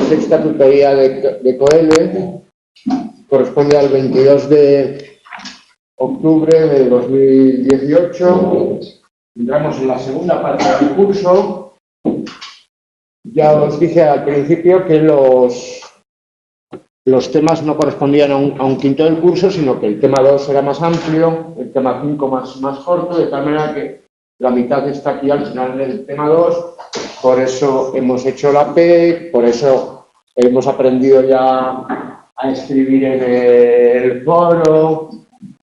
sexta tutoría de COELE, corresponde al 22 de octubre de 2018. Entramos en la segunda parte del curso. Ya os dije al principio que los temas no correspondían a un quinto del curso, sino que el tema 2 era más amplio, el tema 5 más corto, de tal manera que la mitad está aquí al final del tema 2. Por eso hemos hecho la PEC, por eso hemos aprendido ya a escribir en el foro,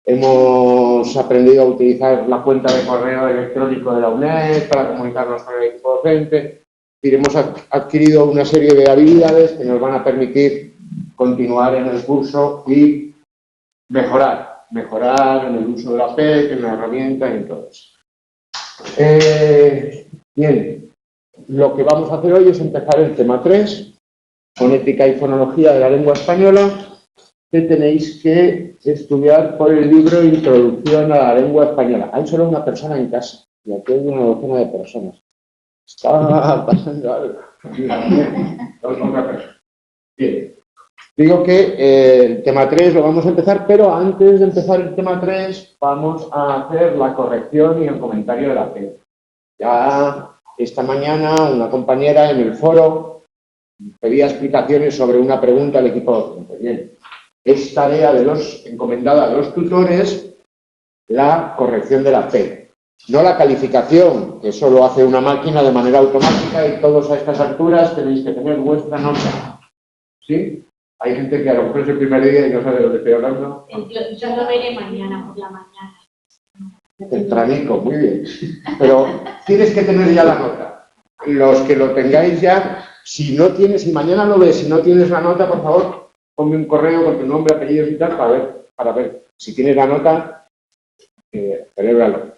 hemos aprendido a utilizar la cuenta de correo electrónico de la UNED para comunicarnos con el equipo docente. Hemos adquirido una serie de habilidades que nos van a permitir continuar en el curso y mejorar en el uso de la PEC, en la herramienta y en todo eso. Bien, lo que vamos a hacer hoy es empezar el tema 3, fonética y fonología de la lengua española, que tenéis que estudiar por el libro Introducción a la lengua española. Hay solo una persona en casa y aquí hay una docena de personas. Está pasando algo. Bien. Digo que el tema 3 lo vamos a empezar, pero antes de empezar el tema 3 vamos a hacer la corrección y el comentario de la PEC. Ya esta mañana una compañera en el foro pedía explicaciones sobre una pregunta al equipo docente. Bien, es tarea encomendada a los tutores la corrección de la PEC. No la calificación, que eso lo hace una máquina de manera automática y todos a estas alturas tenéis que tener vuestra nota. ¿Sí? Hay gente que a lo mejor es el primer día y no sabe de lo que estoy hablando. Yo lo veré mañana por la mañana. Tempranico, muy bien. Pero tienes que tener ya la nota. Los que lo tengáis ya, si mañana lo ves, si no tienes la nota, por favor, ponme un correo con tu nombre, apellidos y tal, para ver. Si tienes la nota, celébralo.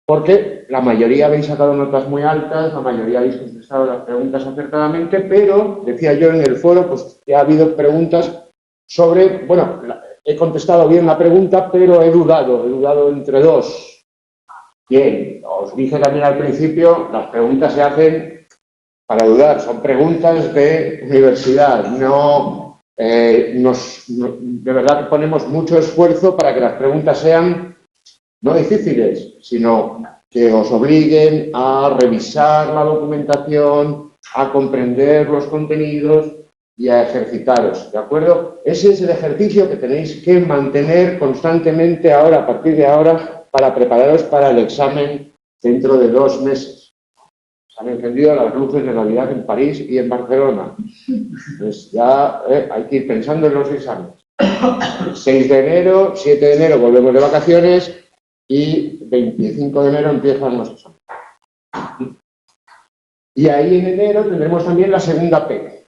Porque la mayoría habéis sacado notas muy altas, la mayoría habéis contestado las preguntas acertadamente, pero, decía yo en el foro, pues ya ha habido preguntas sobre, bueno, he contestado bien la pregunta, pero he dudado entre dos. Bien, os dije también al principio, las preguntas se hacen para dudar, son preguntas de universidad, de verdad que ponemos mucho esfuerzo para que las preguntas sean no difíciles, sino que os obliguen a revisar la documentación, a comprender los contenidos y a ejercitaros, ¿de acuerdo? Ese es el ejercicio que tenéis que mantener constantemente ahora, a partir de ahora, para prepararos para el examen dentro de 2 meses. Se han encendido las luces de Navidad en París y en Barcelona. Pues ya hay que ir pensando en los exámenes. 6 de enero, 7 de enero volvemos de vacaciones y 25 de enero empiezan los exámenes. Y ahí en enero tendremos también la segunda PEC.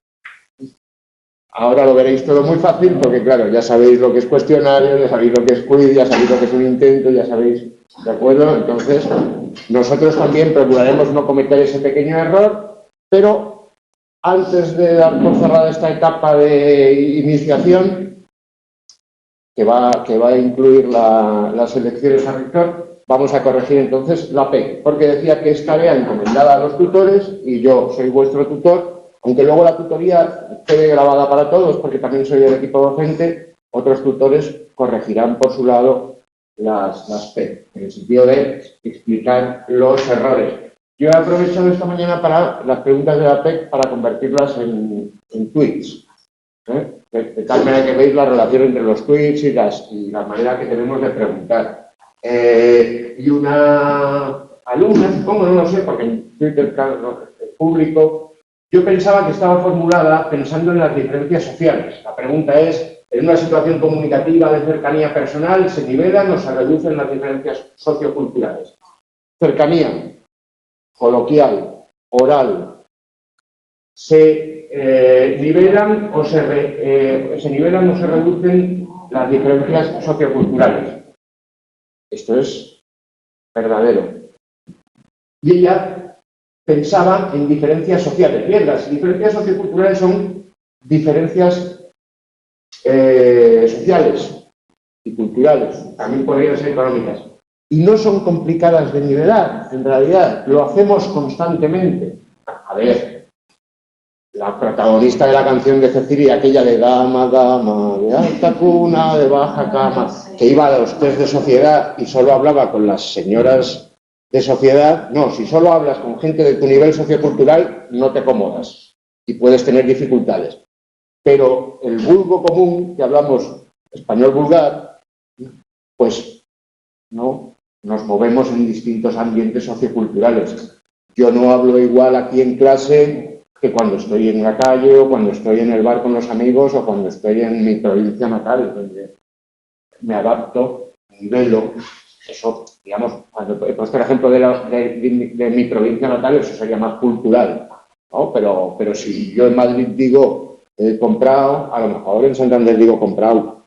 Ahora lo veréis todo muy fácil porque, claro, ya sabéis lo que es cuestionario, ya sabéis lo que es quiz, ya sabéis lo que es un intento, ya sabéis, ¿de acuerdo? Entonces, nosotros también procuraremos no cometer ese pequeño error, pero antes de dar por cerrada esta etapa de iniciación, que va a incluir las elecciones a rector, vamos a corregir entonces la PEC, porque decía que es tarea encomendada a los tutores y yo soy vuestro tutor, aunque luego la tutoría quede grabada para todos, porque también soy del equipo docente, otros tutores corregirán por su lado las PEC, en el sentido de explicar los errores. Yo he aprovechado esta mañana para las preguntas de la PEC para convertirlas en tweets. De tal manera que veis la relación entre los tweets y la manera que tenemos de preguntar. Y una alumna, supongo, no lo sé, porque en Twitter, claro, es público, yo pensaba que estaba formulada pensando en las diferencias sociales. La pregunta es, ¿en una situación comunicativa de cercanía personal se nivelan o se reducen las diferencias socioculturales? Cercanía, coloquial, oral, se nivelan o se reducen las diferencias socioculturales. Esto es verdadero. Y ella pensaba en diferencias sociales. Bien, las diferencias socioculturales son diferencias sociales y culturales, también podrían ser económicas. Y no son complicadas de nivelar, en realidad, lo hacemos constantemente. A ver, la protagonista de la canción de Cecilia, aquella de dama, dama, de alta cuna, de baja cama, que iba a los test de sociedad y solo hablaba con las señoras de sociedad. No, si solo hablas con gente de tu nivel sociocultural, no te acomodas y puedes tener dificultades. Pero el vulgo común, que hablamos español vulgar, pues no, nos movemos en distintos ambientes socioculturales. Yo no hablo igual aquí en clase que cuando estoy en la calle o cuando estoy en el bar con los amigos o cuando estoy en mi provincia natal, donde me adapto, nivelo, eso, digamos, cuando he puesto el ejemplo de mi provincia natal, eso sería más cultural, ¿no? Pero si yo en Madrid digo comprado, a lo mejor en Santander digo comprado,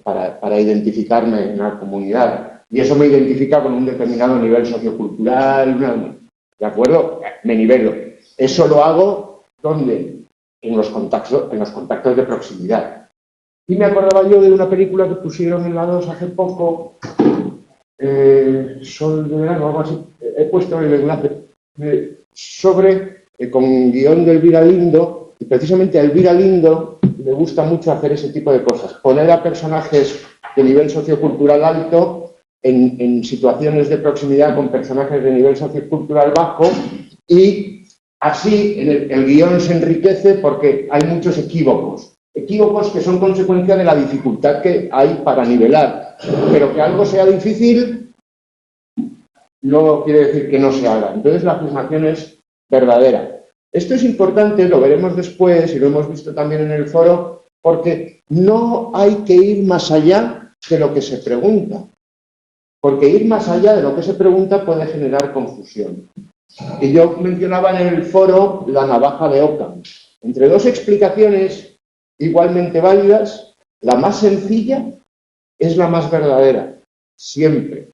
para identificarme en la comunidad. Y eso me identifica con un determinado nivel sociocultural, ¿de acuerdo? Me nivelo. Eso lo hago, ¿dónde? En los contactos de proximidad. Y me acordaba yo de una película que pusieron en la 2 hace poco, Sol de verano, algo así, he puesto el enlace, con guión de Elvira Lindo, y precisamente a Elvira Lindo le gusta mucho hacer ese tipo de cosas, poner a personajes de nivel sociocultural alto en situaciones de proximidad con personajes de nivel sociocultural bajo, y así el guión se enriquece porque hay muchos equívocos que son consecuencia de la dificultad que hay para nivelar, pero que algo sea difícil no quiere decir que no se haga. Entonces la afirmación es verdadera. Esto es importante, lo veremos después y lo hemos visto también en el foro, porque no hay que ir más allá de lo que se pregunta, porque ir más allá de lo que se pregunta puede generar confusión. Y yo mencionaba en el foro la navaja de Occam. Entre dos explicaciones igualmente válidas, la más sencilla es la más verdadera, siempre.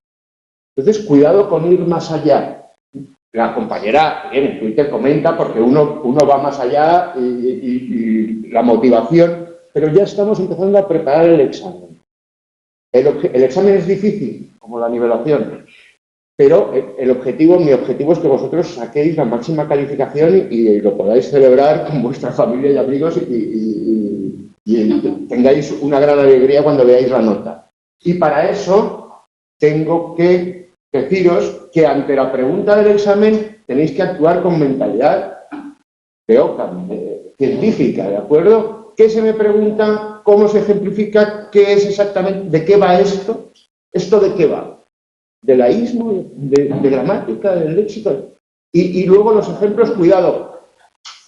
Entonces, cuidado con ir más allá. La compañera en Twitter comenta porque uno va más allá y la motivación, pero ya estamos empezando a preparar el examen. El examen es difícil, como la nivelación, pero mi objetivo es que vosotros saquéis la máxima calificación y lo podáis celebrar con vuestra familia y amigos y tengáis una gran alegría cuando veáis la nota. Y para eso tengo que deciros que ante la pregunta del examen tenéis que actuar con mentalidad de Occam, científica, ¿de acuerdo? ¿Qué se me pregunta? ¿Cómo se ejemplifica? ¿Qué es exactamente? ¿De qué va esto? ¿Esto de qué va? ¿De laísmo? ¿De gramática? ¿Del léxico? Y luego los ejemplos, cuidado,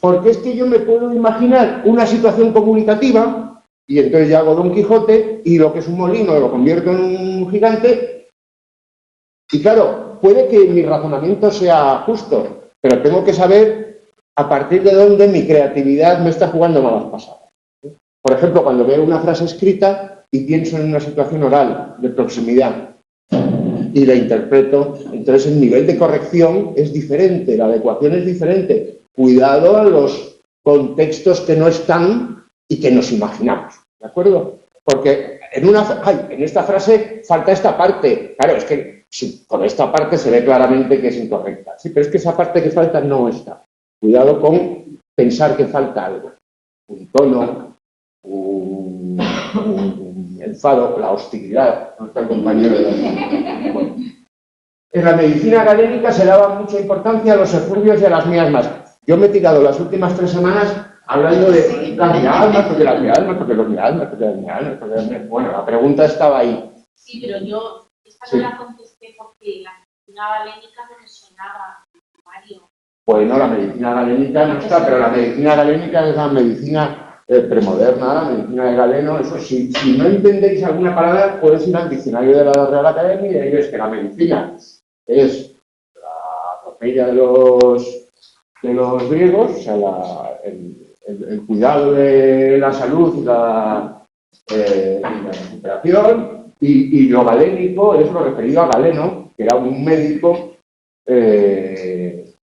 porque es que yo me puedo imaginar una situación comunicativa y entonces ya hago Don Quijote y lo que es un molino lo convierto en un gigante. Y claro, puede que mi razonamiento sea justo, pero tengo que saber a partir de dónde mi creatividad me está jugando malas pasadas. Por ejemplo, cuando veo una frase escrita y pienso en una situación oral de proximidad y la interpreto, entonces el nivel de corrección es diferente, la adecuación es diferente. Cuidado a los contextos que no están y que nos imaginamos, ¿de acuerdo? Porque en esta frase falta esta parte. Claro, es que sí, con esta parte se ve claramente que es incorrecta. Sí, pero es que esa parte que falta no está. Cuidado con pensar que falta algo. Un tono, un enfado, la hostilidad. Nuestro compañero de bueno. En la medicina galénica se daba mucha importancia a los efluvios y a las miasmas. Yo me he tirado las últimas 3 semanas hablando de las miasmas, porque las miasmas, porque los miasmas, porque las miasmas, porque las miasmas. Bueno, la pregunta estaba ahí. Sí, pero yo esta no la contesté porque la medicina galénica me sonaba Mario. Bueno, la medicina galénica no está, pero la medicina galénica es la medicina premoderna, la medicina de Galeno. Eso, si no entendéis alguna palabra, podéis ir al diccionario de la Real Academia y ahí ves que la medicina es la prosperidad de los griegos, o sea, el cuidado de la salud y la recuperación, y lo galénico es lo referido a Galeno, que era un médico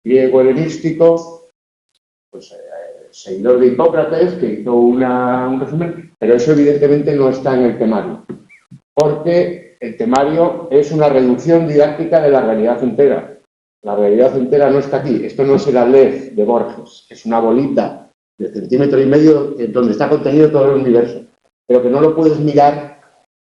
griego helenístico, pues seguidor de Hipócrates, que hizo un resumen, pero eso evidentemente no está en el temario, porque el temario es una reducción didáctica de la realidad entera. La realidad entera no está aquí. Esto no es el Aleph de Borges, es una bolita de 1,5 centímetros donde está contenido todo el universo, pero que no lo puedes mirar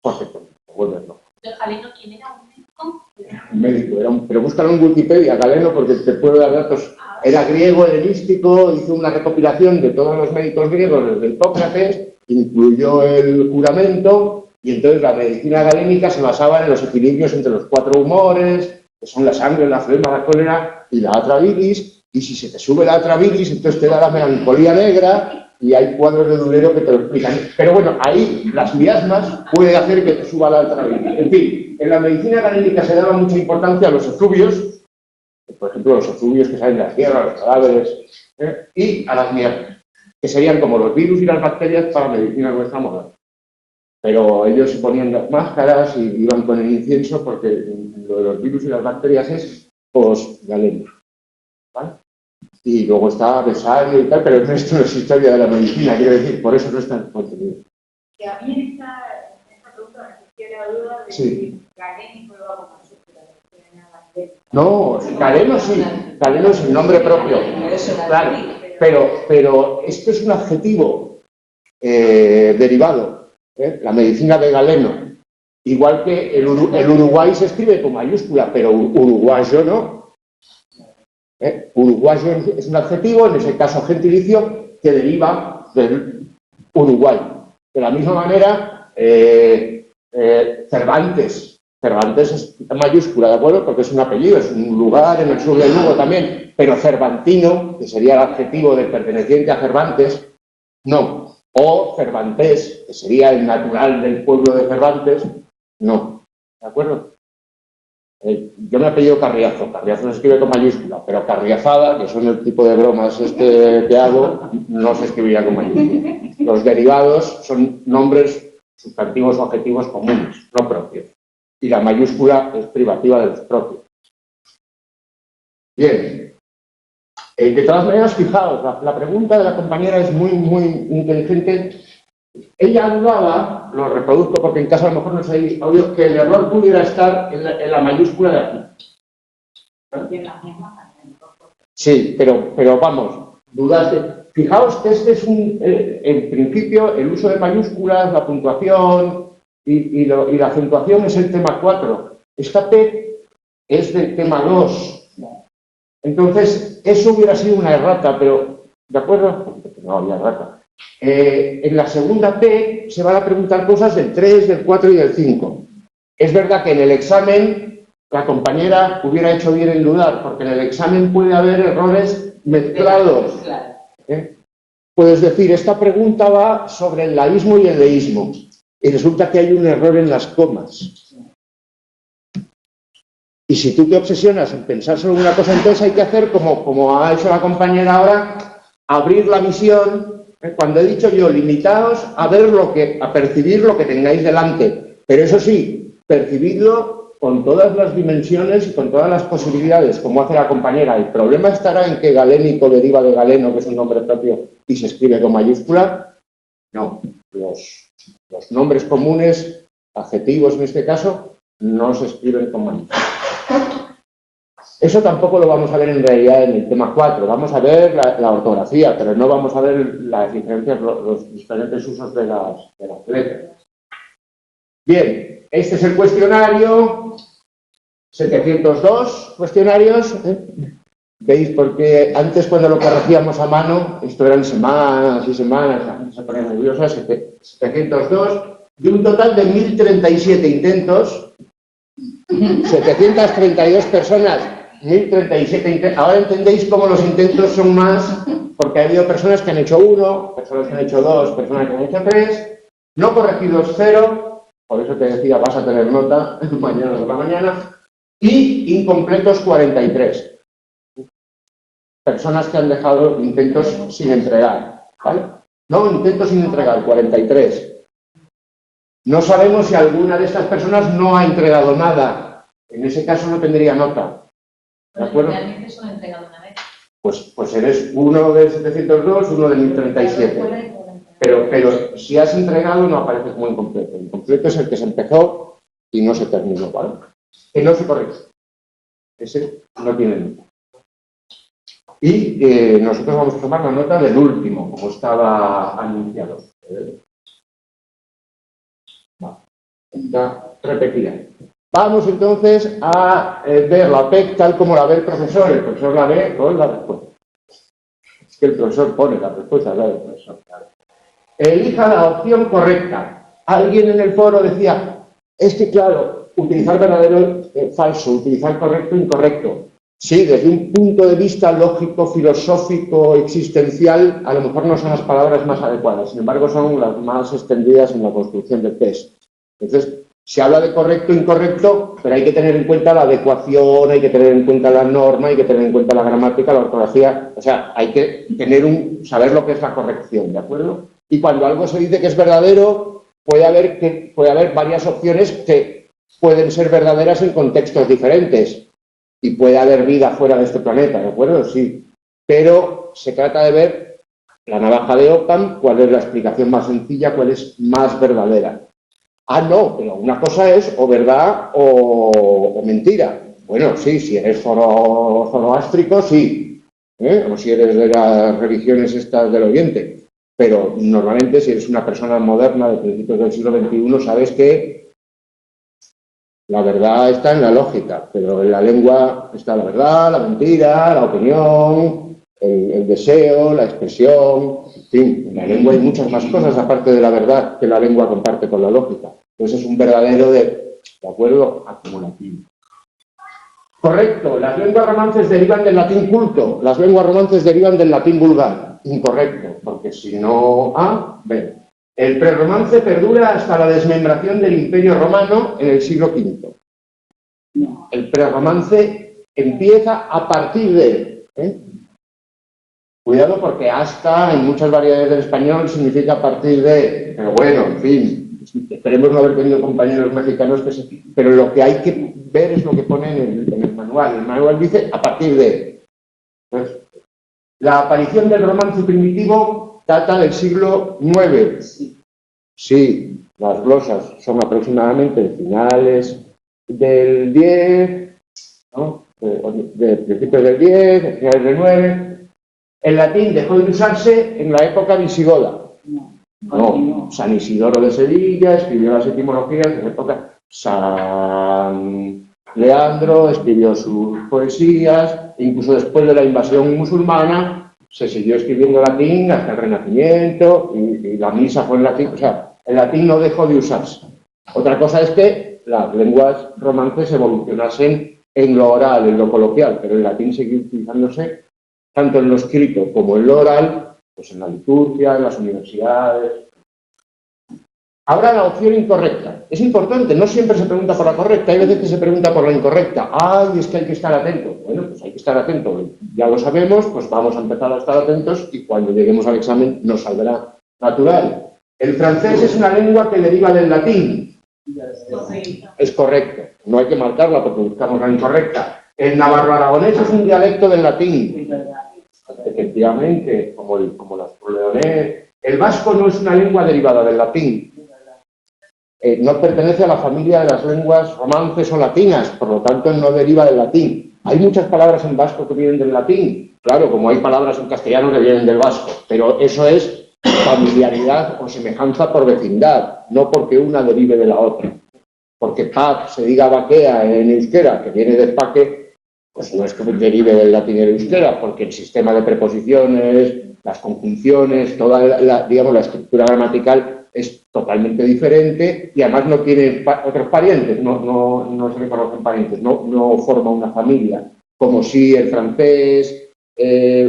porque te vuelves loco. ¿Galeno quién era? ¿Un médico? Un médico, pero búscalo en Wikipedia, Galeno, porque te puedo dar datos. Era griego, helenístico, hizo una recopilación de todos los médicos griegos desde Hipócrates, incluyó el juramento, y entonces la medicina galénica se basaba en los equilibrios entre los 4 humores, que son la sangre, la flema, la cólera y la atrabilis, y si se te sube la atrabilis, entonces te da la melancolía negra, y hay cuadros de Durero que te lo explican. Pero bueno, ahí las miasmas pueden hacer que te suba la atrabilis. En fin, en la medicina galénica se daba mucha importancia a los efluvios, por ejemplo, los efluvios que salen de la tierra, los cadáveres, y a las miasmas, que serían como los virus y las bacterias para la medicina nuestra moderna. Pero ellos se ponían las máscaras y iban con el incienso porque lo de los virus y las bacterias es post-galeno, ¿vale? Y luego está Besario y tal, pero esto no es historia de la medicina, quiero decir, por eso no está en el contenido. Que a mí esta pregunta me quiere la duda de si galénico lo hago con su no, Galeno sí, Galeno es el nombre propio, claro, pero esto es un adjetivo derivado, la medicina de Galeno, igual que el Uruguay se escribe con mayúscula, pero uruguayo no. Uruguayo es un adjetivo, en ese caso gentilicio, que deriva del Uruguay. De la misma manera, Cervantes es mayúscula, ¿de acuerdo? Porque es un apellido, es un lugar en el sur de Lugo también, pero cervantino, que sería el adjetivo del perteneciente a Cervantes, no. O Cervantés, que sería el natural del pueblo de Cervantes, no. ¿De acuerdo? Yo me apellido Carriazo, Carriazo se escribe con mayúscula, pero Carriazada, que son el tipo de bromas que hago, no se escribiría con mayúscula. Los derivados son nombres sustantivos o adjetivos comunes, no propios. Y la mayúscula es privativa de los propios. Bien. De todas maneras, fijaos, la pregunta de la compañera es muy, muy inteligente. Ella dudaba, lo reproduzco porque en casa a lo mejor no se ha oído, que el error pudiera estar en la mayúscula de aquí. Sí, pero vamos, dudaste. Fijaos que este es en principio, el uso de mayúsculas, la puntuación y la acentuación es el tema 4. Esta P es del tema 2. Entonces, eso hubiera sido una errata, pero, ¿de acuerdo? No había errata. En la segunda P se van a preguntar cosas del 3, del 4 y del 5. Es verdad que en el examen la compañera hubiera hecho bien en dudar, porque en el examen puede haber errores mezclados. Puedes decir, esta pregunta va sobre el laísmo y el deísmo, y resulta que hay un error en las comas. Y si tú te obsesionas en pensar sobre una cosa, entonces hay que hacer como ha hecho la compañera ahora, abrir la visión. Cuando he dicho yo, limitaos a percibir lo que tengáis delante. Pero eso sí, percibidlo con todas las dimensiones y con todas las posibilidades, como hace la compañera. El problema estará en que galénico deriva de galeno, que es un nombre propio, y se escribe con mayúscula. No, los nombres comunes, adjetivos en este caso, no se escriben con mayúscula. Eso tampoco lo vamos a ver en realidad en el tema 4. Vamos a ver la ortografía, pero no vamos a ver las diferencias, los diferentes usos de las letras. Bien, este es el cuestionario. 702 cuestionarios. ¿Veis? Porque antes cuando lo corregíamos a mano, esto eran semanas y semanas, la gente se ponía nerviosa. 702, de un total de 1037 intentos, 732 personas, 1037 intentos. Ahora entendéis cómo los intentos son más, porque ha habido personas que han hecho 1, personas que han hecho 2, personas que han hecho 3, no corregidos 0, por eso te decía, vas a tener nota mañana por la mañana, y incompletos 43. Personas que han dejado intentos sin entregar, ¿vale? No, intentos sin entregar, 43. No sabemos si alguna de estas personas no ha entregado nada. En ese caso no tendría nota. ¿De acuerdo? Realmente solo he entregado una vez. Pues eres uno de 702, uno de 1037. Pero si has entregado no aparece como incompleto. Incompleto es el que se empezó y no se terminó, ¿vale? Que no se corrige. ese no tiene nota. Y nosotros vamos a tomar la nota del último, como estaba anunciado. Está repetida. Vamos entonces a ver la PEC tal como la ve el profesor. El profesor la ve con la respuesta. Es que el profesor pone la respuesta, la del profesor. Elija la opción correcta. Alguien en el foro decía, es que claro, utilizar verdadero, falso, utilizar correcto, incorrecto. Sí, desde un punto de vista lógico, filosófico, existencial, a lo mejor no son las palabras más adecuadas, sin embargo son las más extendidas en la construcción del test. Entonces, se habla de correcto e incorrecto, pero hay que tener en cuenta la adecuación, hay que tener en cuenta la norma, hay que tener en cuenta la gramática, la ortografía, o sea, hay que saber lo que es la corrección, ¿de acuerdo? Y cuando algo se dice que es verdadero, puede haber varias opciones que pueden ser verdaderas en contextos diferentes. Y puede haber vida fuera de este planeta, ¿de acuerdo? Sí. Pero se trata de ver la navaja de Occam, cuál es la explicación más sencilla, cuál es más verdadera. Ah, no, pero una cosa es o verdad o mentira. Bueno, sí, si eres zoroástrico, sí. O si eres de las religiones estas del Oriente. Pero normalmente, si eres una persona moderna de principios del siglo XXI, sabes que la verdad está en la lógica, pero en la lengua está la verdad, la mentira, la opinión, el deseo, la expresión. En fin, en la lengua hay muchas más cosas aparte de la verdad que la lengua comparte con la lógica. Entonces es un verdadero de acuerdo acumulativo. Correcto, las lenguas romances derivan del latín culto, las lenguas romances derivan del latín vulgar. Incorrecto, porque si no A, B. El prerromance perdura hasta la desmembración del Imperio Romano en el siglo V. El prerromance empieza a partir de... Cuidado porque hasta en muchas variedades del español significa a partir de... Pero bueno, en fin, esperemos no haber tenido compañeros mexicanos que se... Pero lo que hay que ver es lo que pone en el manual. El manual dice a partir de... Entonces, la aparición del romance primitivo data del siglo IX. Sí, las glosas son aproximadamente finales del X, ¿no? de principios del X, finales del IX. El latín dejó de usarse en la época visigoda. No, San Isidoro de Sevilla escribió las etimologías en la época. San Leandro escribió sus poesías, incluso después de la invasión musulmana se siguió escribiendo latín hasta el Renacimiento y la misa fue en latín. O sea, el latín no dejó de usarse. Otra cosa es que las lenguas romances evolucionasen en lo oral, en lo coloquial, pero el latín siguió utilizándose tanto en lo escrito como en lo oral, pues en la liturgia, en las universidades. Ahora la opción incorrecta. Es importante, no siempre se pregunta por la correcta, hay veces que se pregunta por la incorrecta. ¡Ay, es que hay que estar atento! Bueno, pues hay que estar atento. Ya lo sabemos, pues vamos a empezar a estar atentos y cuando lleguemos al examen nos saldrá natural. El francés es una lengua que deriva del latín. Es correcto. No hay que marcarla porque buscamos la incorrecta. El navarro-aragonés es un dialecto del latín. Efectivamente, como el asturo-leonés. El vasco no es una lengua derivada del latín. No pertenece a la familia de las lenguas romances o latinas, por lo tanto no deriva del latín. Hay muchas palabras en vasco que vienen del latín, claro, como hay palabras en castellano que vienen del vasco, pero eso es familiaridad o semejanza por vecindad, no porque una derive de la otra. Porque pac se diga vaquea en euskera, que viene de paque, pues no es que derive del latín y el euskera, porque el sistema de preposiciones, las conjunciones, toda la estructura gramatical es totalmente diferente y además no tiene otros parientes, no se reconocen parientes, no forma una familia, como si el francés,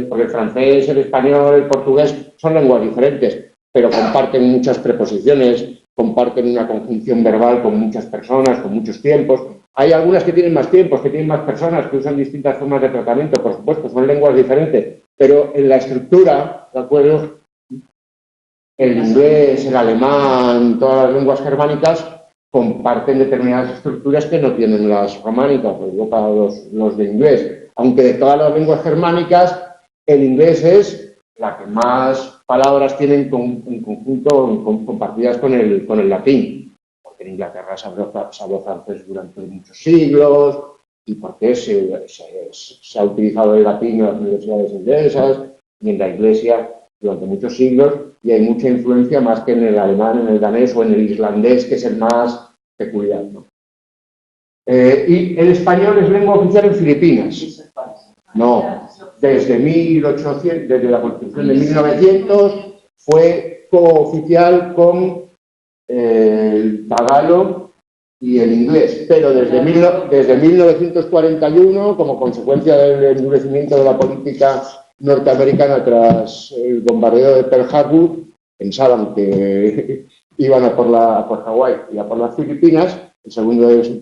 porque el francés, el español, el portugués son lenguas diferentes, pero comparten muchas preposiciones, comparten una conjunción verbal con muchas personas, con muchos tiempos. Hay algunas que tienen más tiempos, que tienen más personas, que usan distintas formas de tratamiento, por supuesto, son lenguas diferentes, pero en la estructura, ¿de acuerdo? El inglés, el alemán, todas las lenguas germánicas comparten determinadas estructuras que no tienen las románicas, para los de inglés. Aunque de todas las lenguas germánicas, el inglés es la que más palabras tienen en conjunto, compartidas con el latín. Porque en Inglaterra se habló francés durante muchos siglos, y por qué se ha utilizado el latín en las universidades inglesas y en la Iglesia durante muchos siglos, y hay mucha influencia más que en el alemán, en el danés o en el islandés, que es el más peculiar, ¿no? Y el español es lengua oficial en Filipinas. No, desde la Constitución de 1900 fue cooficial con el tagalo y el inglés, pero desde 1941, como consecuencia del endurecimiento de la política norteamericana tras el bombardeo de Pearl Harbor, pensaban que iban a por Hawái y a por las Filipinas. El segundo es,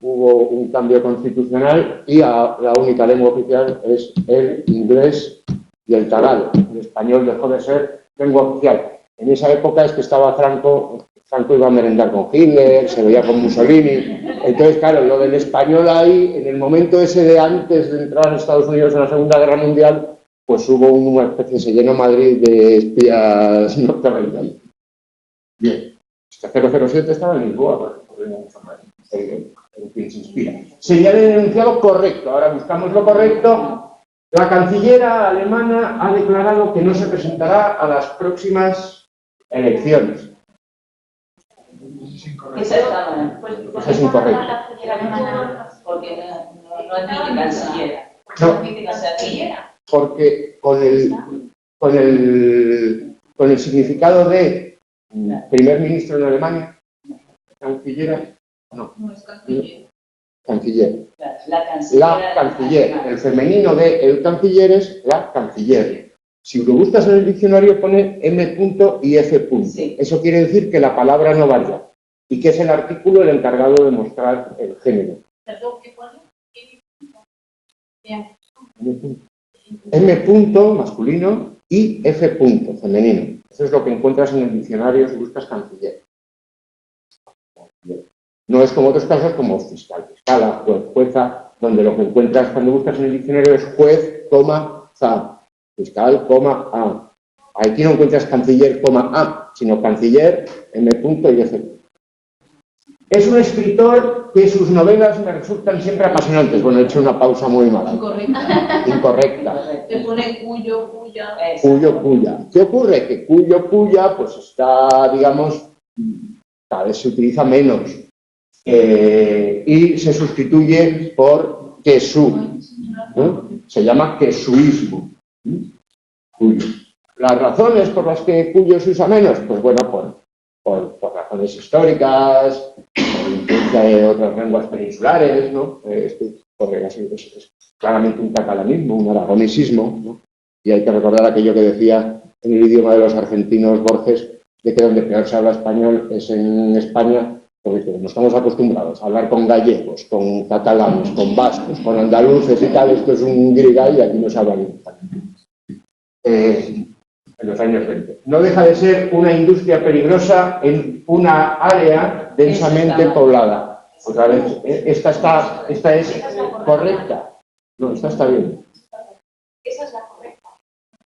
hubo un cambio constitucional y la única lengua oficial es el inglés y el tagalo. El español dejó de ser lengua oficial. En esa época es que estaba Franco iba a merendar con Hitler, se veía con Mussolini. Entonces, claro, lo del español ahí, en el momento ese de antes de entrar a Estados Unidos en la Segunda Guerra Mundial, pues hubo una especie, se llenó Madrid de espías norteamericanos. Bien, este 007 estaba en Lisboa, en quien se inspira. Señal de enunciado correcto. Ahora buscamos lo correcto. La cancillera alemana ha declarado que no se presentará a las próximas elecciones. Esa está mal. Eso es incorrecto. Porque no admite canciller. No, No admite canciller. porque con el significado de primer ministro en Alemania, cancillera, no. No es canciller. Canciller. La canciller. El femenino de el canciller es la canciller. Si lo buscas en el diccionario pone M. y F. Sí. Eso quiere decir que la palabra no varía y que es el artículo el encargado de mostrar el género. Perdón, ¿qué pone? Bien. M. masculino y F. femenino. Eso es lo que encuentras en el diccionario si buscas canciller. No es como otros casos como fiscal, fiscala, juez, jueza, donde lo que encuentras cuando buscas en el diccionario es juez, za, fiscal, a. Aquí no encuentras canciller, a, sino canciller, M. y F. Es un escritor que sus novelas me resultan siempre apasionantes. Bueno, he hecho una pausa muy mala. Incorrecta. Te pone cuyo, cuya. Cuya. ¿Qué ocurre? Que cuya, pues está, digamos, cada vez se utiliza menos. Y se sustituye por quesú. Se llama quesuismo. Cuyo. Las razones por las que cuyo se usa menos, pues bueno, por razones históricas, por influencia de otras lenguas peninsulares, ¿no? Es claramente un catalanismo, un aragonesismo, ¿no? Y hay que recordar aquello que decía en el idioma de los argentinos Borges, de que donde peor se habla español es en España, porque no estamos acostumbrados a hablar con gallegos, con catalanes, con vascos, con andaluces y tal. Esto es un grigay y aquí no se habla bien español. En los años 20. No deja de ser una industria peligrosa en una área densamente poblada. Otra vez, esta es correcta. No, esta está bien. Esa es la correcta.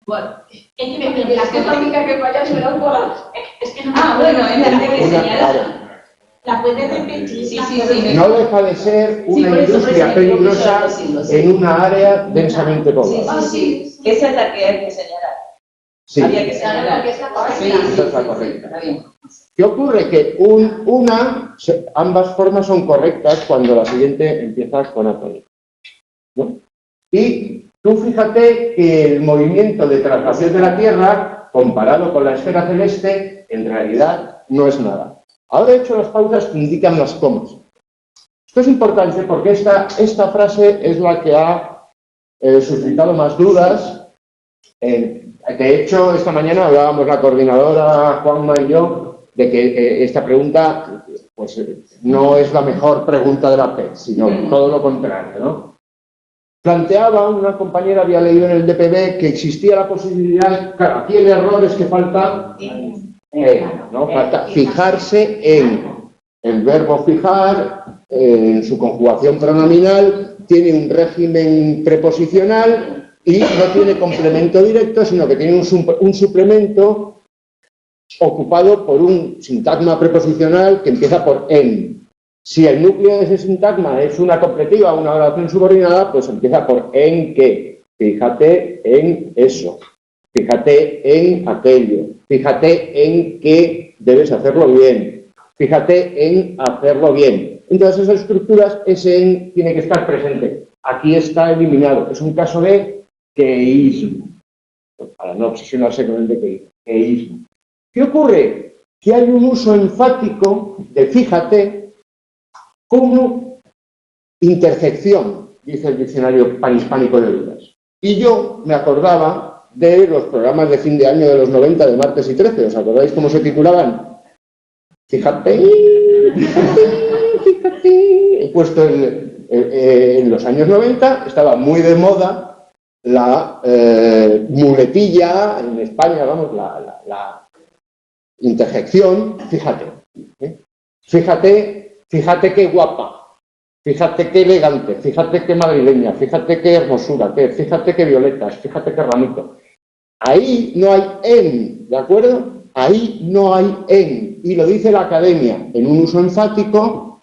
Bueno, Es que es la única que falla se da por Es que no Bueno, es la que señala. Claro. la puedes repetir. Sí. No deja de ser una industria peligrosa en una área densamente poblada. Sí. Esa es la que hay que señalar. Sí, Había que señalar. que es la correcta. Sí, esa es la correcta. Está bien. ¿Qué ocurre? Que ambas formas son correctas cuando la siguiente empieza con atónico, ¿no? Y tú fíjate que el movimiento de traslación de la Tierra, comparado con la esfera celeste, en realidad no es nada. Ahora he hecho las pausas que indican las comas. Esto es importante porque esta frase es la que ha suscitado más dudas. De hecho, esta mañana hablábamos la coordinadora Juanma y yo de que esta pregunta pues, no es la mejor pregunta de la PET, sino todo lo contrario, ¿no? Planteaba una compañera, había leído en el DPB, que existía la posibilidad, claro, aquí el error es que falta, ¿no? Falta fijarse en el verbo fijar, en su conjugación pronominal, tiene un régimen preposicional y no tiene complemento directo, sino que tiene un suplemento ocupado por un sintagma preposicional que empieza por en. Si el núcleo de ese sintagma es una completiva o una oración subordinada, pues empieza por en qué. Fíjate en eso. Fíjate en aquello. Fíjate en que debes hacerlo bien. Fíjate en hacerlo bien. En todas esas estructuras, ese en tiene que estar presente. Aquí está eliminado. Es un caso de queísmo. Para no obsesionarse con el de queísmo. ¿Qué ocurre? Que hay un uso enfático de fíjate como interjección, dice el diccionario panhispánico de dudas. Y yo me acordaba de los programas de fin de año de los 90 de Martes y 13. ¿Os acordáis cómo se titulaban? Fíjate, fíjate, fíjate. He puesto en los años 90, estaba muy de moda la muletilla, en España, vamos, la interjección, fíjate. Fíjate qué guapa. Fíjate qué elegante, fíjate qué madrileña, fíjate qué hermosura, fíjate qué violetas, fíjate qué ramito. Ahí no hay en, ¿de acuerdo? Ahí no hay en. Y lo dice la academia. En un uso enfático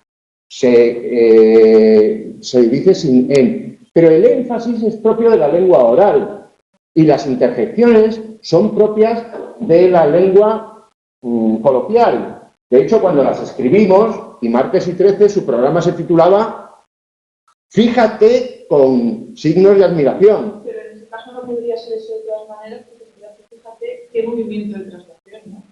se dice sin en. Pero el énfasis es propio de la lengua oral. Y las interjecciones son propias de la lengua coloquial. De hecho, cuando las escribimos, y Martes y 13, su programa se titulaba Fíjate con signos de admiración. Pero en este caso no podría ser eso de todas maneras, porque fíjate qué movimiento de traslación, ¿no?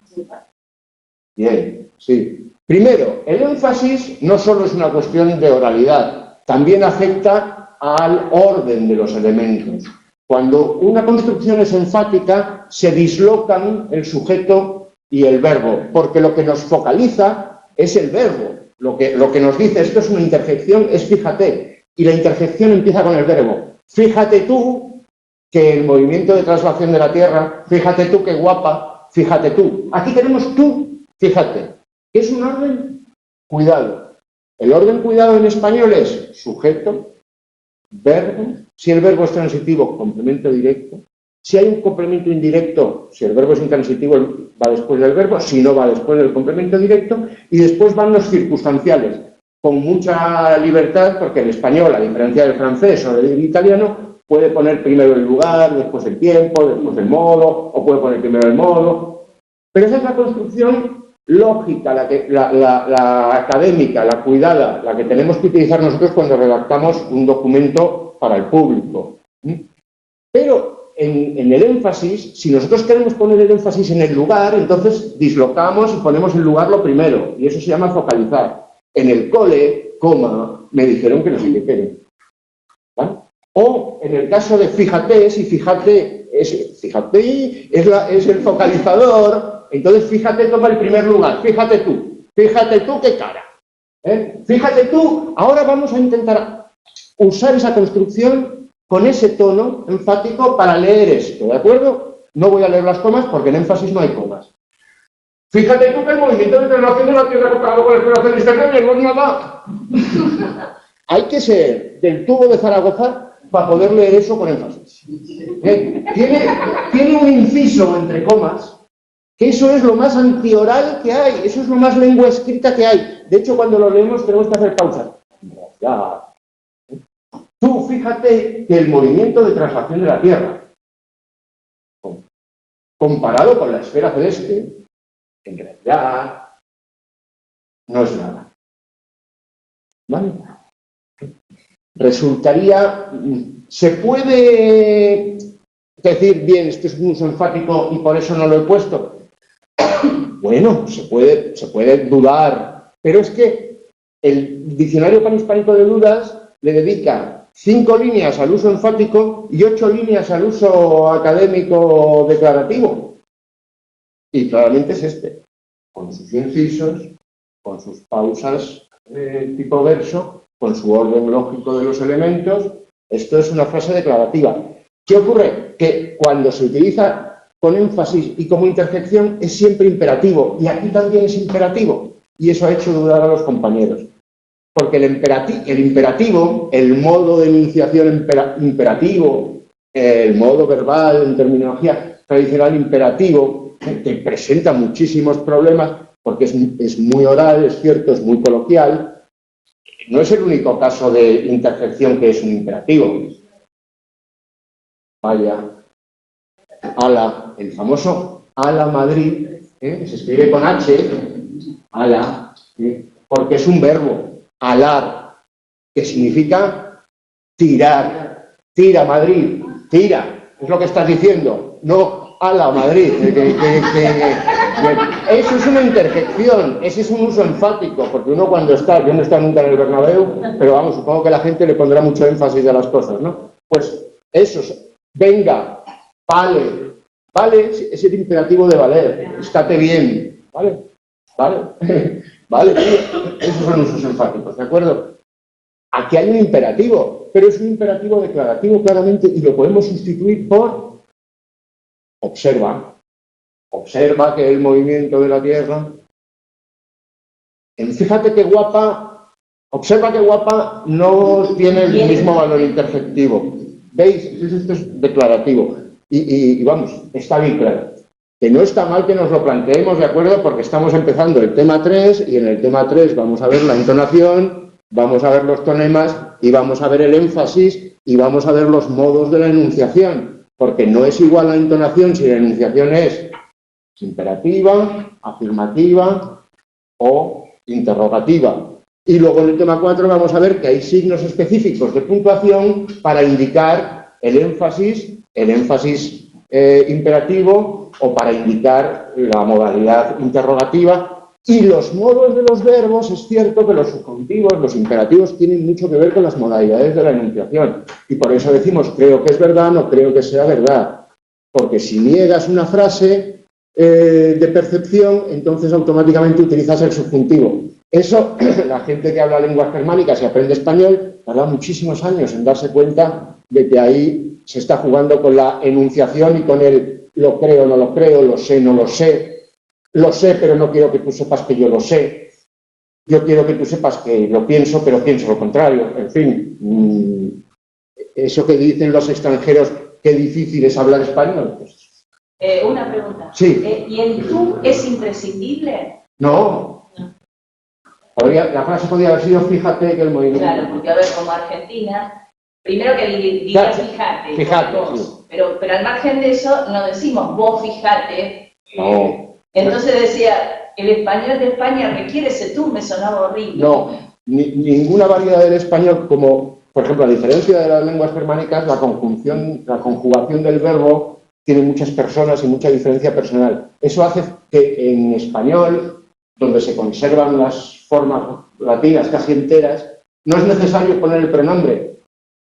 Bien, sí. Primero, el énfasis no solo es una cuestión de oralidad, también afecta al orden de los elementos. Cuando una construcción es enfática, se dislocan el sujeto y el verbo, porque lo que nos focaliza es el verbo. Lo que nos dice esto es una interjección, es fíjate. Y la interjección empieza con el verbo. Fíjate tú que el movimiento de traslación de la Tierra, fíjate tú qué guapa, fíjate tú. Aquí tenemos tú, fíjate. ¿Qué es un orden? Cuidado. El orden cuidado en español es sujeto, verbo. Si el verbo es transitivo, complemento directo. Si hay un complemento indirecto, si el verbo es intransitivo, va después del verbo, si no, va después del complemento directo, y después van los circunstanciales, con mucha libertad, porque el español, a diferencia del francés o del italiano, puede poner primero el lugar, después el tiempo, después el modo, o puede poner primero el modo. Pero esa es la construcción lógica, la académica, la cuidada, la que tenemos que utilizar nosotros cuando redactamos un documento para el público. Pero en el énfasis, si nosotros queremos poner el énfasis en el lugar, entonces dislocamos y ponemos el lugar lo primero, y eso se llama focalizar. En el cole, me dijeron que no sé qué quieren. ¿Vale? O en el caso de fíjate, si fíjate es el focalizador, entonces fíjate toma el primer lugar, fíjate tú qué cara. Fíjate tú, ahora vamos a intentar usar esa construcción con ese tono enfático para leer esto, ¿de acuerdo? No voy a leer las comas porque en énfasis no hay comas. Fíjate tú que el movimiento de traslación de la Tierra comparado con la exploración externa no es nada. Hay que ser del tubo de Zaragoza para poder leer eso con énfasis. Tiene un inciso entre comas, que eso es lo más antioral que hay, eso es lo más lengua escrita que hay. De hecho, cuando lo leemos tenemos que hacer pausas. Ya. Tú fíjate que el movimiento de traslación de la Tierra, comparado con la esfera celeste, en realidad no es nada. ¿Vale? Resultaría, se puede decir, bien, esto es un uso enfático y por eso no lo he puesto. Bueno, se puede dudar, pero es que el diccionario panhispánico de dudas le dedica 5 líneas al uso enfático y 8 líneas al uso académico declarativo. Y claramente es este, con sus incisos, con sus pausas tipo verso, con su orden lógico de los elementos. Esto es una frase declarativa. ¿Qué ocurre? Que cuando se utiliza con énfasis y como interjección es siempre imperativo, y aquí también es imperativo, y eso ha hecho dudar a los compañeros. Porque el imperativo, el modo de enunciación imperativo, el modo verbal en terminología tradicional imperativo, que presenta muchísimos problemas, porque es muy oral, es cierto, es muy coloquial, no es el único caso de interjección que es un imperativo. Vaya, ala, el famoso ala Madrid, se escribe con H, ala, porque es un verbo, alar, que significa tirar, tira Madrid, tira, es lo que estás diciendo, no ala Madrid, eso es una interjección, ese es un uso enfático, porque uno cuando está, yo no he estado nunca en el Bernabéu, pero vamos, supongo que la gente le pondrá mucho énfasis a las cosas, ¿no? Pues eso, venga, vale, vale, es el imperativo de valer, estate bien, vale, vale, vale, esos son usos enfáticos, ¿de acuerdo? Aquí hay un imperativo, pero es un imperativo declarativo claramente y lo podemos sustituir por observa. Observa que el movimiento de la Tierra. Fíjate qué guapa, observa qué guapa no tiene el mismo valor interjectivo. ¿Veis? Esto es declarativo. Y vamos, está bien claro. Que no está mal que nos lo planteemos, ¿de acuerdo? Porque estamos empezando el tema 3 y en el tema 3 vamos a ver la entonación, vamos a ver los tonemas y vamos a ver el énfasis y vamos a ver los modos de la enunciación. Porque no es igual la entonación si la enunciación es imperativa, afirmativa o interrogativa. Y luego en el tema 4 vamos a ver que hay signos específicos de puntuación para indicar el énfasis imperativo o para indicar la modalidad interrogativa. Y los modos de los verbos, es cierto que los subjuntivos, los imperativos, tienen mucho que ver con las modalidades de la enunciación. Y por eso decimos, creo que es verdad, no creo que sea verdad. Porque si niegas una frase de percepción, entonces automáticamente utilizas el subjuntivo. Eso, la gente que habla lenguas germánicas y aprende español, tarda muchísimos años en darse cuenta de que ahí se está jugando con la enunciación y con el lo creo, no lo creo, lo sé, no lo sé. Lo sé, pero no quiero que tú sepas que yo lo sé. Yo quiero que tú sepas que lo pienso, pero pienso lo contrario. En fin, eso que dicen los extranjeros, qué difícil es hablar español. Pues, una pregunta. Sí. ¿Y el tú es imprescindible? No. La frase podría haber sido, fíjate que el movimiento... Claro, porque a ver, como Argentina, primero que diría fíjate. Fíjate, vos, sí. pero al margen de eso, no decimos vos fíjate. No. Entonces decía, el español de España requiere ese tú, me sonaba horrible. No, ninguna variedad del español, como por ejemplo a diferencia de las lenguas germánicas, la conjugación del verbo tiene muchas personas y mucha diferencia personal. Eso hace que en español, donde se conservan las formas latinas casi enteras, no es necesario poner el pronombre.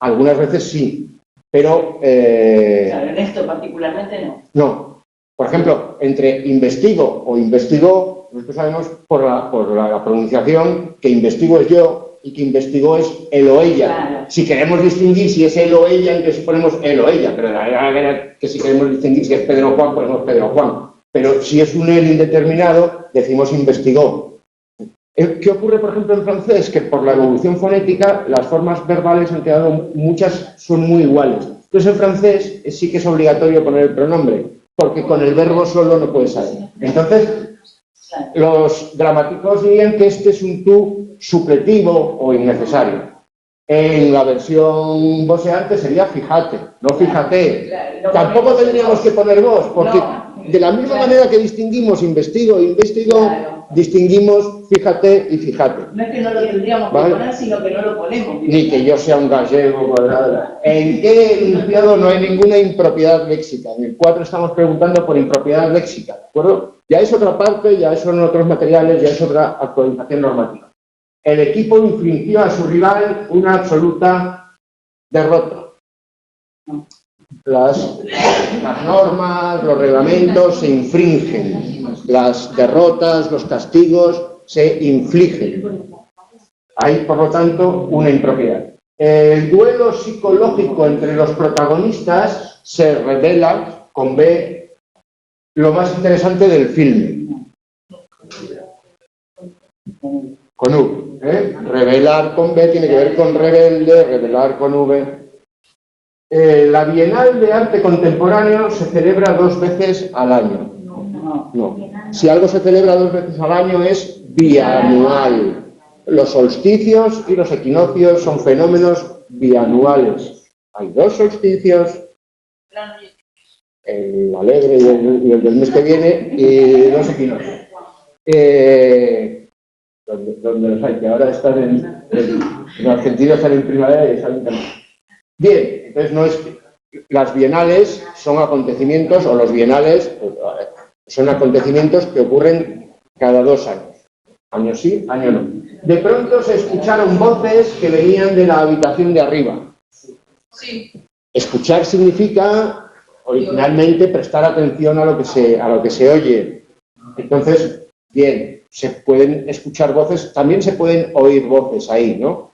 Algunas veces sí, pero... Claro, en esto particularmente no. No. Por ejemplo, entre investigo o investigó, nosotros sabemos por la pronunciación que investigo es yo y que investigó es él o ella. Claro. Si queremos distinguir si es él o ella, entonces ponemos él o ella, pero que si queremos distinguir si es Pedro o Juan, ponemos Pedro o Juan. Pero si es un él indeterminado, decimos investigó. ¿Qué ocurre, por ejemplo, en francés? Que por la evolución fonética, las formas verbales han quedado, muchas son muy iguales. Entonces, en francés sí que es obligatorio poner el pronombre, porque con el verbo solo no puede salir. Entonces, los gramáticos dirían que este es un tú supletivo o innecesario. En la versión voceante sería fíjate, no fíjate. Claro, tampoco tendríamos que poner vos, porque de la misma manera que distinguimos investigo e investigo, distinguimos fíjate y fíjate. No es que no lo tendríamos que poner, sino que no lo ponemos. Ni que yo sea un gallego. ¿En qué enunciado no hay ninguna impropiedad léxica? En el 4 estamos preguntando por impropiedad léxica, ¿de acuerdo? Ya es otra parte, ya son otros materiales, ya es otra actualización normativa. El equipo infligió a su rival una absoluta derrota. Las normas, los reglamentos se infringen, las derrotas, los castigos se infligen. Hay, por lo tanto, una impropiedad. El duelo psicológico entre los protagonistas se revela con B, lo más interesante del filme. Con V. Revelar con B tiene que ver con rebelde, revelar con V. La Bienal de Arte Contemporáneo se celebra 2 veces al año. No. Si algo se celebra 2 veces al año es bianual. Los solsticios y los equinoccios son fenómenos bianuales. Hay 2 solsticios, el alegre y el del mes que viene, y 2 equinoccios. Donde los hay, que ahora están en Argentina están en primavera y están en calor. Bien, entonces no es las bienales son acontecimientos, o los bienales son acontecimientos que ocurren cada 2 años. Año sí, año no. De pronto se escucharon voces que venían de la habitación de arriba. Sí. Escuchar significa, originalmente, prestar atención a lo que se oye. Entonces, bien, se pueden escuchar voces, también se pueden oír voces ahí, ¿no?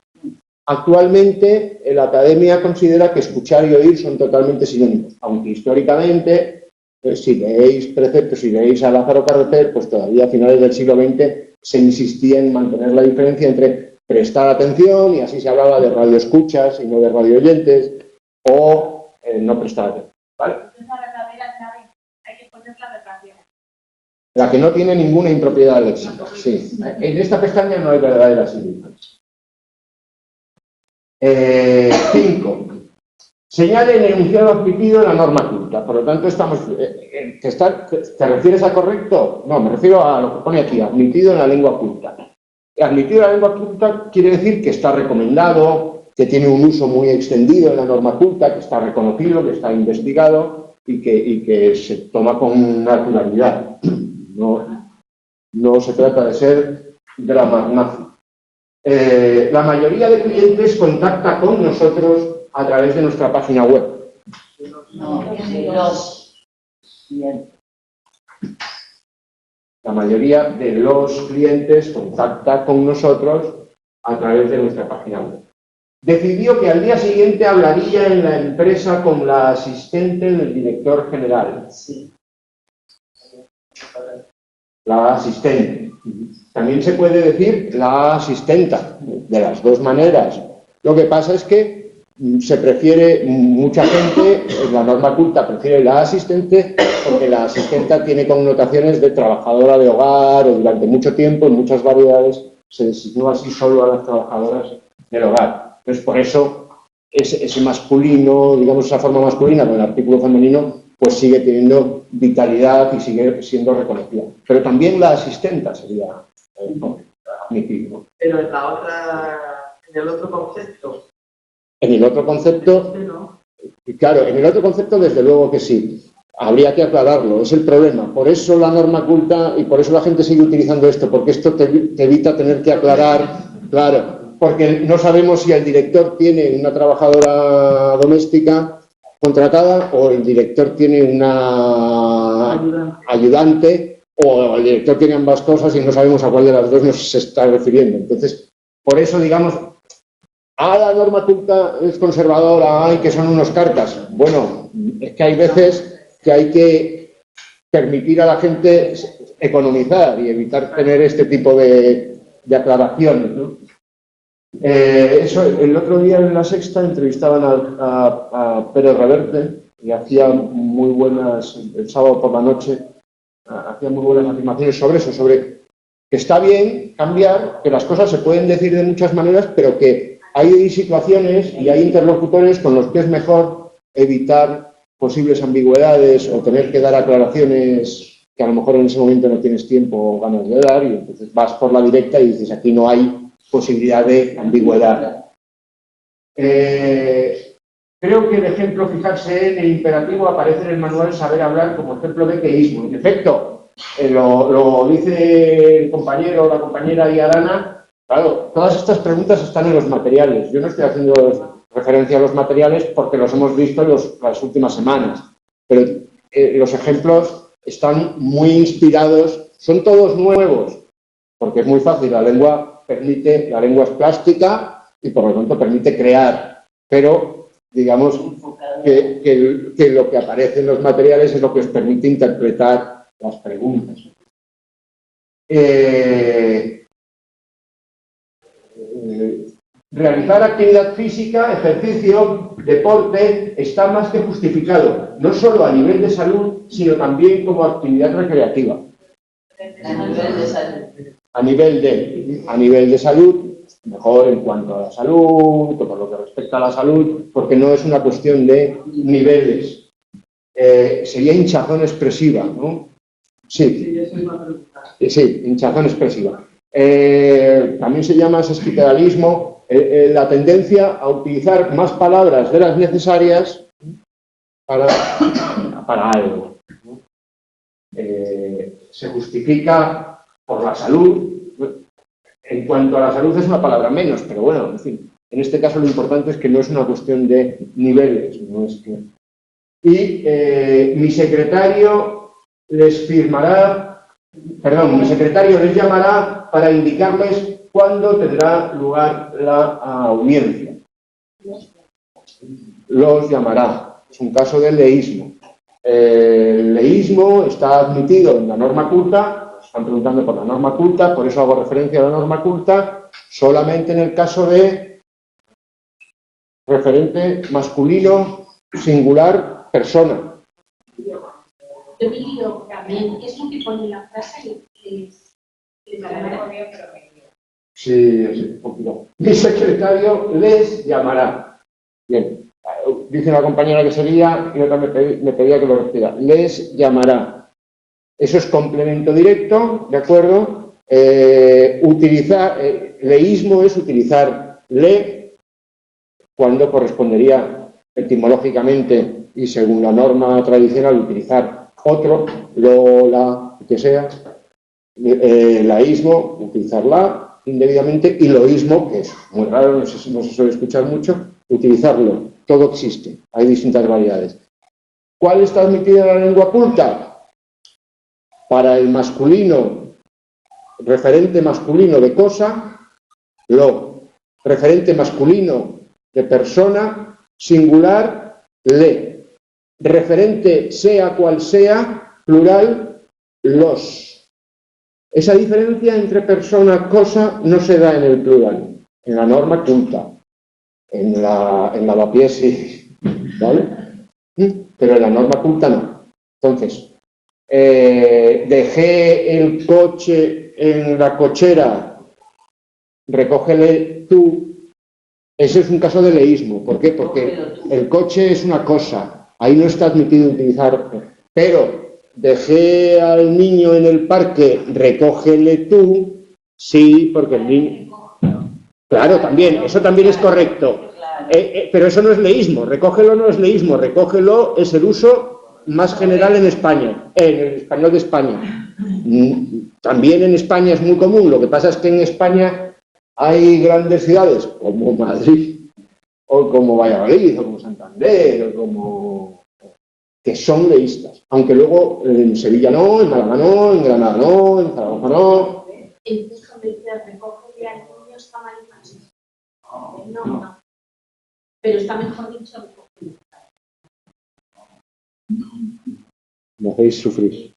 Actualmente, la Academia considera que escuchar y oír son totalmente sinónimos, aunque históricamente, si leéis preceptos, si leéis a Lázaro Carreter, pues todavía a finales del siglo XX se insistía en mantener la diferencia entre prestar atención, y así se hablaba de radioescuchas y no de radioyentes, o no prestar atención, ¿vale? Hay que poner la verdadera. La que no tiene ninguna impropiedad léxica, sí. En esta pestaña no hay verdaderas significaciones. 5. Señale el enunciado admitido en la norma culta. Por lo tanto, ¿te refieres a correcto? No, me refiero a lo que pone aquí, admitido en la lengua culta. Admitido en la lengua culta quiere decir que está recomendado, que tiene un uso muy extendido en la norma culta, que está reconocido, que está investigado y que se toma con naturalidad. No se trata de ser drama. La mayoría de clientes contacta con nosotros a través de nuestra página web. No, los clientes. La mayoría de los clientes contacta con nosotros a través de nuestra página web. Decidió que al día siguiente hablaría en la empresa con la asistente del director general. Sí. La asistente. También se puede decir la asistenta, de las 2 maneras. Lo que pasa es que se prefiere, mucha gente, en la norma culta prefiere la asistente, porque la asistenta tiene connotaciones de trabajadora de hogar, o durante mucho tiempo, en muchas variedades, se designó así solo a las trabajadoras del hogar. Entonces, por eso, ese masculino, digamos, esa forma masculina con el artículo femenino, pues sigue teniendo vitalidad y sigue siendo reconocida. Pero también la asistenta sería admitido. Pero en la otra, en el otro concepto. En el otro concepto, claro, en el otro concepto desde luego que sí. Habría que aclararlo, es el problema. Por eso la norma culta y por eso la gente sigue utilizando esto, porque esto te evita tener que aclarar, claro, porque no sabemos si el director tiene una trabajadora doméstica contratada o el director tiene una ayudante o el director tiene ambas cosas y no sabemos a cuál de las 2 nos se está refiriendo. Entonces, por eso, digamos, la norma culta es conservadora, que son unos carcas. Bueno, es que hay veces que hay que permitir a la gente economizar y evitar tener este tipo de aclaraciones, ¿no? El otro día en La Sexta entrevistaban a Pérez Reverte y hacía muy buenas, el sábado por la noche, hacía muy buenas afirmaciones sobre eso, sobre que está bien cambiar, que las cosas se pueden decir de muchas maneras, pero que hay situaciones y hay interlocutores con los que es mejor evitar posibles ambigüedades o tener que dar aclaraciones que a lo mejor en ese momento no tienes tiempo o ganas de dar, y entonces vas por la directa y dices, aquí no hay posibilidad de ambigüedad. Creo que el ejemplo fijarse en el imperativo aparece en el manual Saber Hablar como ejemplo de queísmo. En efecto, lo dice el compañero o la compañera Iarana. Claro, todas estas preguntas están en los materiales. Yo no estoy haciendo referencia a los materiales porque los hemos visto en las últimas semanas, pero los ejemplos están muy inspirados, son todos nuevos, porque es muy fácil, la lengua es plástica y por lo tanto permite crear, pero digamos que lo que aparece en los materiales es lo que os permite interpretar las preguntas. Realizar actividad física, ejercicio, deporte, está más que justificado, no solo a nivel de salud, sino también como actividad recreativa. A nivel de salud, Mejor en cuanto a la salud, por lo que respecta a la salud, porque no es una cuestión de niveles. Sería hinchazón expresiva, ¿no? Sí. Sí, eso iba a preguntar. Sí, hinchazón expresiva. También se llama sesquiteralismo la tendencia a utilizar más palabras de las necesarias para algo, ¿no? Se justifica por la salud. En cuanto a la salud es una palabra menos, pero bueno, en fin. En este caso lo importante es que no es una cuestión de niveles, no es que... Y mi secretario les firmará, perdón, mi secretario les llamará para indicarles cuándo tendrá lugar la audiencia. Los llamará. Es un caso de leísmo. El leísmo está admitido en la norma culta. Están preguntando por la norma culta, por eso hago referencia a la norma culta, solamente en el caso de referente masculino, singular, persona. Yo me lío también, es lo que pone en la frase que Sí, un poquito. Mi secretario les llamará. Bien, dice la compañera que sería, y otra me pedía que lo repita. Les llamará. Eso es complemento directo, ¿de acuerdo? Leísmo es utilizar le cuando correspondería etimológicamente y según la norma tradicional utilizar otro, lo, la, que sea. Laísmo, utilizar la indebidamente, y loísmo, que es muy raro, no se suele escuchar mucho, utilizarlo. Todo existe, hay distintas variedades. ¿Cuál está admitida en la lengua culta? Para el masculino, referente masculino de cosa, lo. Referente masculino de persona, singular, le. Referente sea cual sea, plural, los. Esa diferencia entre persona, cosa, no se da en el plural, en la norma culta. En la lavapiés sí, ¿vale? Pero en la norma culta no. Entonces, dejé el coche en la cochera, recógele tú. Ese es un caso de leísmo. ¿Por qué? Porque el coche es una cosa, ahí no está admitido utilizar, pero dejé al niño en el parque, recógele tú, sí, porque el niño... Claro, también, eso también es correcto. Pero eso no es leísmo, recógelo no es leísmo, recógelo es el uso más general en España, en el español de España. También en España es muy común, lo que pasa es que en España hay grandes ciudades como Madrid, o como Valladolid, o como Santander, o como... que son leístas, aunque luego en Sevilla no, en Málaga no, en Granada no, en Zaragoza no. Entonces, cuando dice recoge al niño está mal dicho. No. Pero está mejor dicho recoge. Me hacéis sufrir.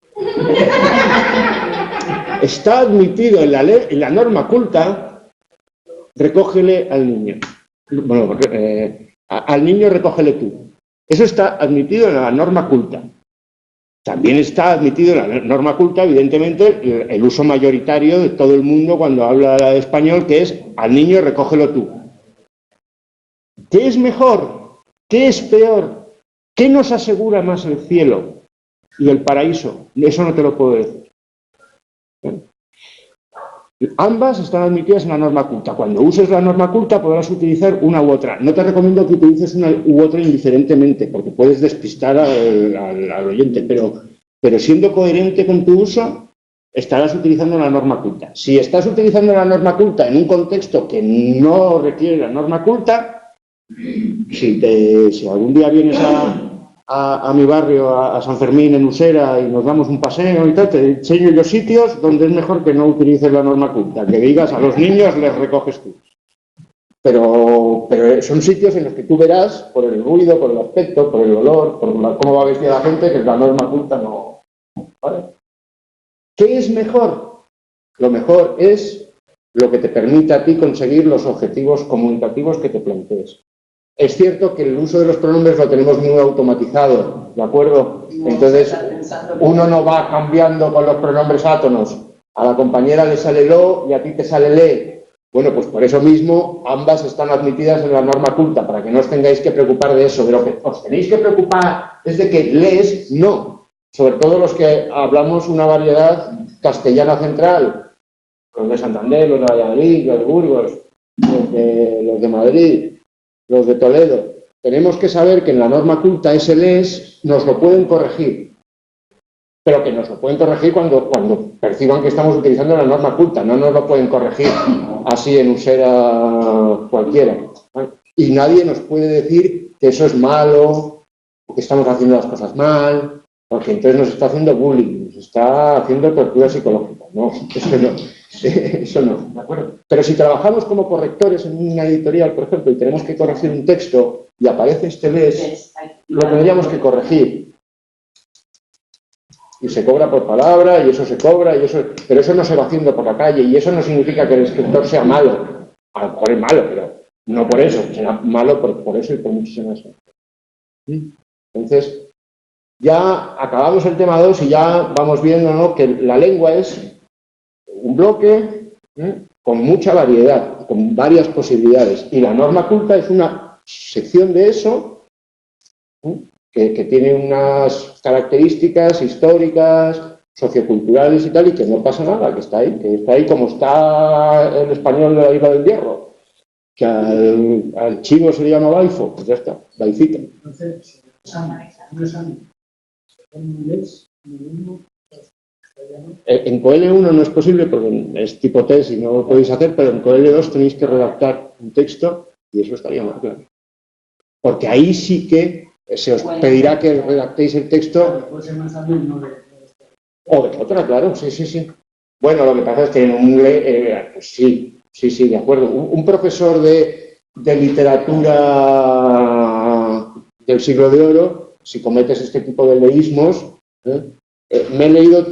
Está admitido en la norma culta, recógele al niño. Bueno, al niño recógele tú. Eso está admitido en la norma culta. También está admitido en la norma culta, evidentemente, el uso mayoritario de todo el mundo cuando habla de español, que es al niño recógelo tú. ¿Qué es mejor? ¿Qué es peor? ¿Qué nos asegura más el cielo y el paraíso? Eso no te lo puedo decir. ¿Bien? Ambas están admitidas en la norma culta. Cuando uses la norma culta podrás utilizar una u otra. No te recomiendo que utilices una u otra indiferentemente, porque puedes despistar al oyente, pero siendo coherente con tu uso, estarás utilizando la norma culta. Si estás utilizando la norma culta en un contexto que no requiere la norma culta, si algún día vienes a mi barrio, a San Fermín, en Usera, y nos damos un paseo y tal, te enseño yo sitios donde es mejor que no utilices la norma culta, que digas a los niños les recoges tú. Pero son sitios en los que tú verás, por el ruido, por el aspecto, por el olor, por cómo va vestida la gente, que la norma culta no... ¿Vale? ¿Qué es mejor? Lo mejor es lo que te permita a ti conseguir los objetivos comunicativos que te plantees. Es cierto que el uso de los pronombres lo tenemos muy automatizado, ¿de acuerdo? Entonces, uno no va cambiando con los pronombres átonos. A la compañera le sale lo y a ti te sale le. Bueno, pues por eso mismo ambas están admitidas en la norma culta, para que no os tengáis que preocupar de eso. De lo que os tenéis que preocupar es de que les no, sobre todo los que hablamos una variedad castellana central, los de Santander, los de Valladolid, los de Burgos, los de Madrid, los de Toledo. Tenemos que saber que en la norma culta ese les nos lo pueden corregir, pero que nos lo pueden corregir cuando perciban que estamos utilizando la norma culta, no nos lo pueden corregir así en usera cualquiera. Y nadie nos puede decir que eso es malo, o que estamos haciendo las cosas mal, porque entonces nos está haciendo bullying, nos está haciendo tortura psicológica. No, eso no, ¿de acuerdo? Pero si trabajamos como correctores en una editorial, por ejemplo, y tenemos que corregir un texto y aparece este les, lo tendríamos que corregir. Y se cobra por palabra, y eso se cobra, pero eso no se va haciendo por la calle, y eso no significa que el escritor sea malo. A lo mejor es malo, pero no por eso, será malo por eso y por muchísimas cosas. Entonces, ya acabamos el tema 2 y ya vamos viendo, ¿no?, que la lengua es un bloque con mucha variedad, con varias posibilidades, y la norma culta es una sección de eso, que tiene unas características históricas, socioculturales y tal, y que no pasa nada, que está ahí como está el español de la Isla del Hierro, que al chivo se le llama baifo, pues ya está, baifita. Entonces, un examen, un les, en COL1 no es posible porque es tipo test y no lo podéis hacer, pero en COL2 tenéis que redactar un texto y eso estaría más claro. Porque ahí sí que se os pedirá que redactéis el texto. O de otra, claro, sí. Bueno, lo que pasa es que en un pues sí, de acuerdo. Un profesor de literatura del siglo de oro, si cometes este tipo de leísmos, me he leído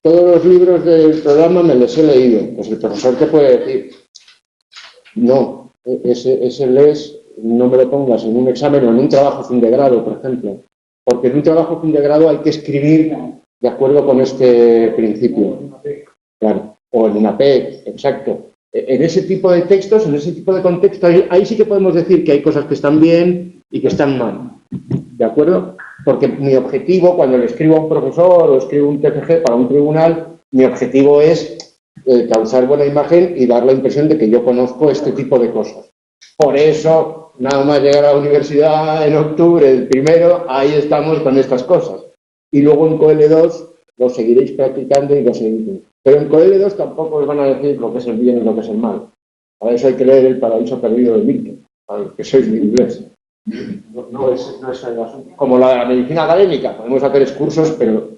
todos los libros del programa, me los he leído. Pues el profesor te puede decir, no, ese les no me lo pongas en un examen o en un trabajo fin de grado, por ejemplo. Porque en un trabajo fin de grado hay que escribir de acuerdo con este principio. Claro, o en una PEC, exacto. En ese tipo de textos, en ese tipo de contexto, ahí sí que podemos decir que hay cosas que están bien y que están mal. ¿De acuerdo? Porque mi objetivo, cuando le escribo a un profesor o escribo un TFG para un tribunal, mi objetivo es causar buena imagen y dar la impresión de que yo conozco este tipo de cosas. Por eso, nada más llegar a la universidad en octubre, el primero, ahí estamos con estas cosas. Y luego en COL2 lo seguiréis practicando y lo seguiréis. Pero en COL2 tampoco os van a decir lo que es el bien y lo que es el mal. Para eso hay que leer El paraíso perdido de Milton, para los que sois de inglés. No es el asunto. Como la medicina académica, podemos hacer excursos, pero...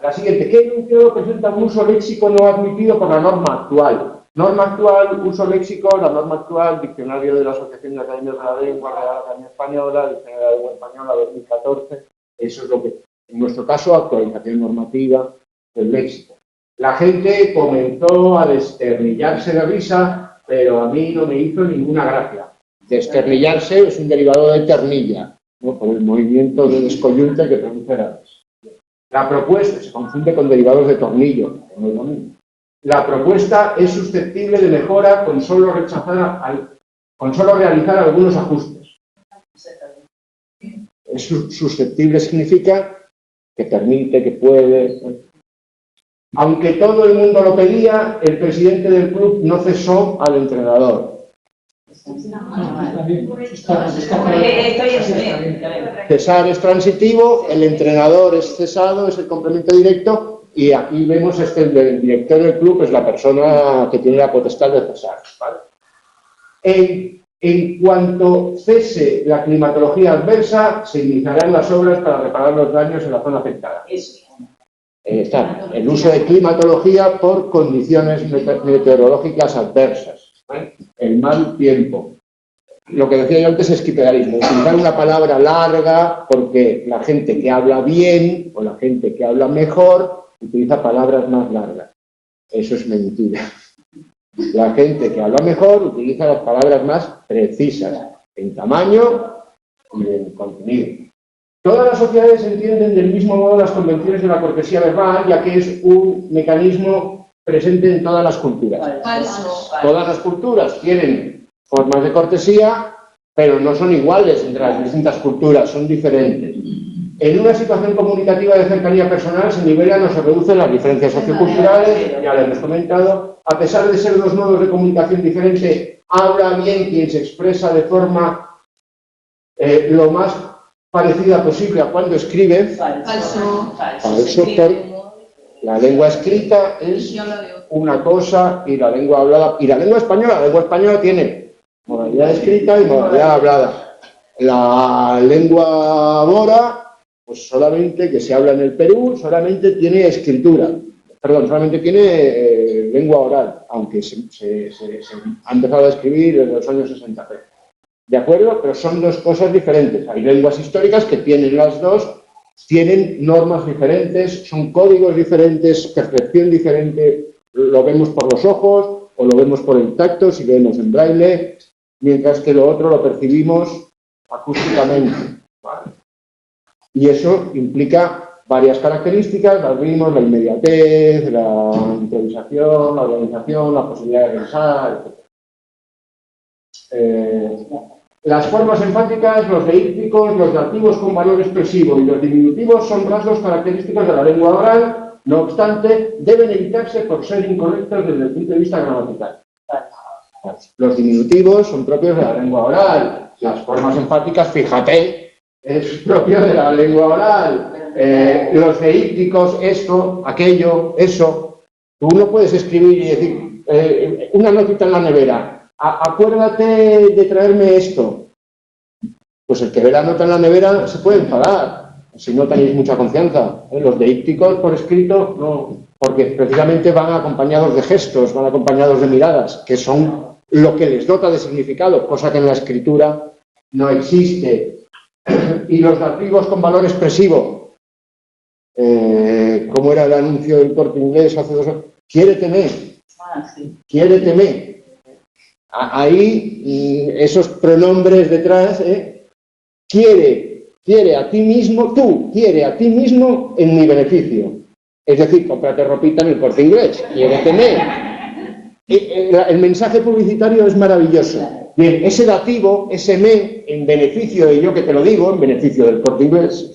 La siguiente, ¿qué enunciado presenta un uso léxico no admitido por la norma actual? Norma actual, uso léxico, la norma actual, Diccionario de la Asociación de Academias de la Lengua, Real Academia Española, Diccionario de la Lengua Española 2014, eso es lo que, en nuestro caso, actualización normativa del léxico. La gente comenzó a desternillarse de risa, pero a mí no me hizo ninguna gracia. Desternillarse es un derivado de ternilla, ¿no?, por el movimiento de descoyunte que produce la risa. La propuesta se confunde con derivados de tornillo, que no es lo mismo. La propuesta es susceptible de mejora con solo realizar algunos ajustes. Es susceptible significa que permite, que puede. Aunque todo el mundo lo pedía, el presidente del club no cesó al entrenador. Cesar es transitivo, el entrenador es cesado, es el complemento directo, y aquí vemos el director del club es la persona que tiene la potestad de cesar, ¿vale? En cuanto cese la climatología adversa, se iniciarán las obras para reparar los daños en la zona afectada. Está el uso de climatología por condiciones meteorológicas adversas, ¿vale? El mal tiempo. Lo que decía yo antes es esquipedalismo, utilizar una palabra larga porque la gente que habla bien o la gente que habla mejor utiliza palabras más largas. Eso es mentira. La gente que habla mejor utiliza las palabras más precisas en tamaño y en contenido. Todas las sociedades entienden del mismo modo las convenciones de la cortesía verbal, ya que es un mecanismo presente en todas las culturas. Falso. Todas las culturas tienen formas de cortesía, pero no son iguales entre las distintas culturas, son diferentes. En una situación comunicativa de cercanía personal se nivelan o se reducen las diferencias socioculturales, ya lo hemos comentado. A pesar de ser dos modos de comunicación diferentes, habla bien quien se expresa de forma lo más parecida posible a cuando escribe. Falso. Falso. La lengua escrita es una cosa y la lengua hablada. Y la lengua española tiene modalidad escrita y modalidad hablada. La lengua mora, pues solamente que se habla en el Perú, solamente tiene escritura. Perdón, solamente tiene lengua oral, aunque se ha empezado a escribir en los años 60. ¿De acuerdo? Pero son dos cosas diferentes. Hay lenguas históricas que tienen las dos, tienen normas diferentes, son códigos diferentes, percepción diferente, lo vemos por los ojos o lo vemos por el tacto, si lo vemos en braille, mientras que lo otro lo percibimos acústicamente. ¿Vale? Y eso implica varias características, las vimos, la inmediatez, la improvisación, la organización, la posibilidad de pensar, etc. Las formas enfáticas, los deícticos, los dativos con valor expresivo y los diminutivos son rasgos característicos de la lengua oral, no obstante, deben evitarse por ser incorrectos desde el punto de vista gramatical. Los diminutivos son propios de la lengua oral, las formas enfáticas, fíjate, es propio de la lengua oral. Los deícticos, esto, aquello, eso. Tú no puedes escribir y decir una notita en la nevera. Acuérdate de traerme esto. Pues el que ve la nota en la nevera se puede enfadar, si no tenéis mucha confianza. Los deícticos por escrito, no, porque precisamente van acompañados de gestos, van acompañados de miradas, que son lo que les dota de significado, cosa que en la escritura no existe. Y los dativos con valor expresivo, como era el anuncio del Corte Inglés hace 2 años, quiéreteme, quiéreteme. Ahí, esos pronombres detrás, quiere a ti mismo, tú, quiere a ti mismo en mi beneficio. Es decir, cómprate ropita en el Corte Inglés, quiéreteme. El mensaje publicitario es maravilloso. Bien, ese dativo, ese me, en beneficio de yo que te lo digo, en beneficio del Corte Inglés,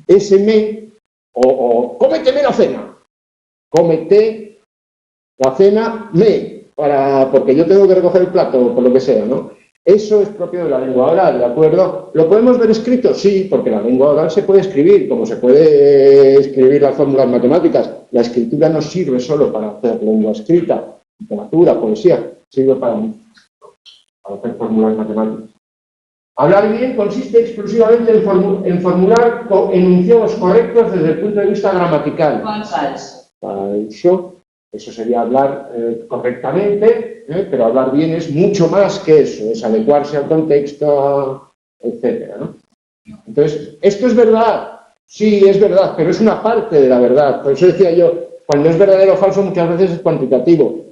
ese me, o cómeteme la cena, cómete la cena, porque yo tengo que recoger el plato, por lo que sea, ¿no? Eso es propio de la lengua oral, ¿de acuerdo? ¿Lo podemos ver escrito? Sí, porque la lengua oral se puede escribir, como se puede escribir las fórmulas matemáticas. La escritura no sirve solo para hacer lengua escrita, literatura, poesía, sirve para hacer fórmulas matemáticas. Hablar bien consiste exclusivamente en formular enunciados correctos desde el punto de vista gramatical. Falso. Eso sería hablar correctamente, pero hablar bien es mucho más que eso, es adecuarse al contexto, etc., ¿no? Entonces, ¿esto es verdad? Sí, es verdad, pero es una parte de la verdad. Por eso decía yo, cuando es verdadero o falso muchas veces es cuantitativo.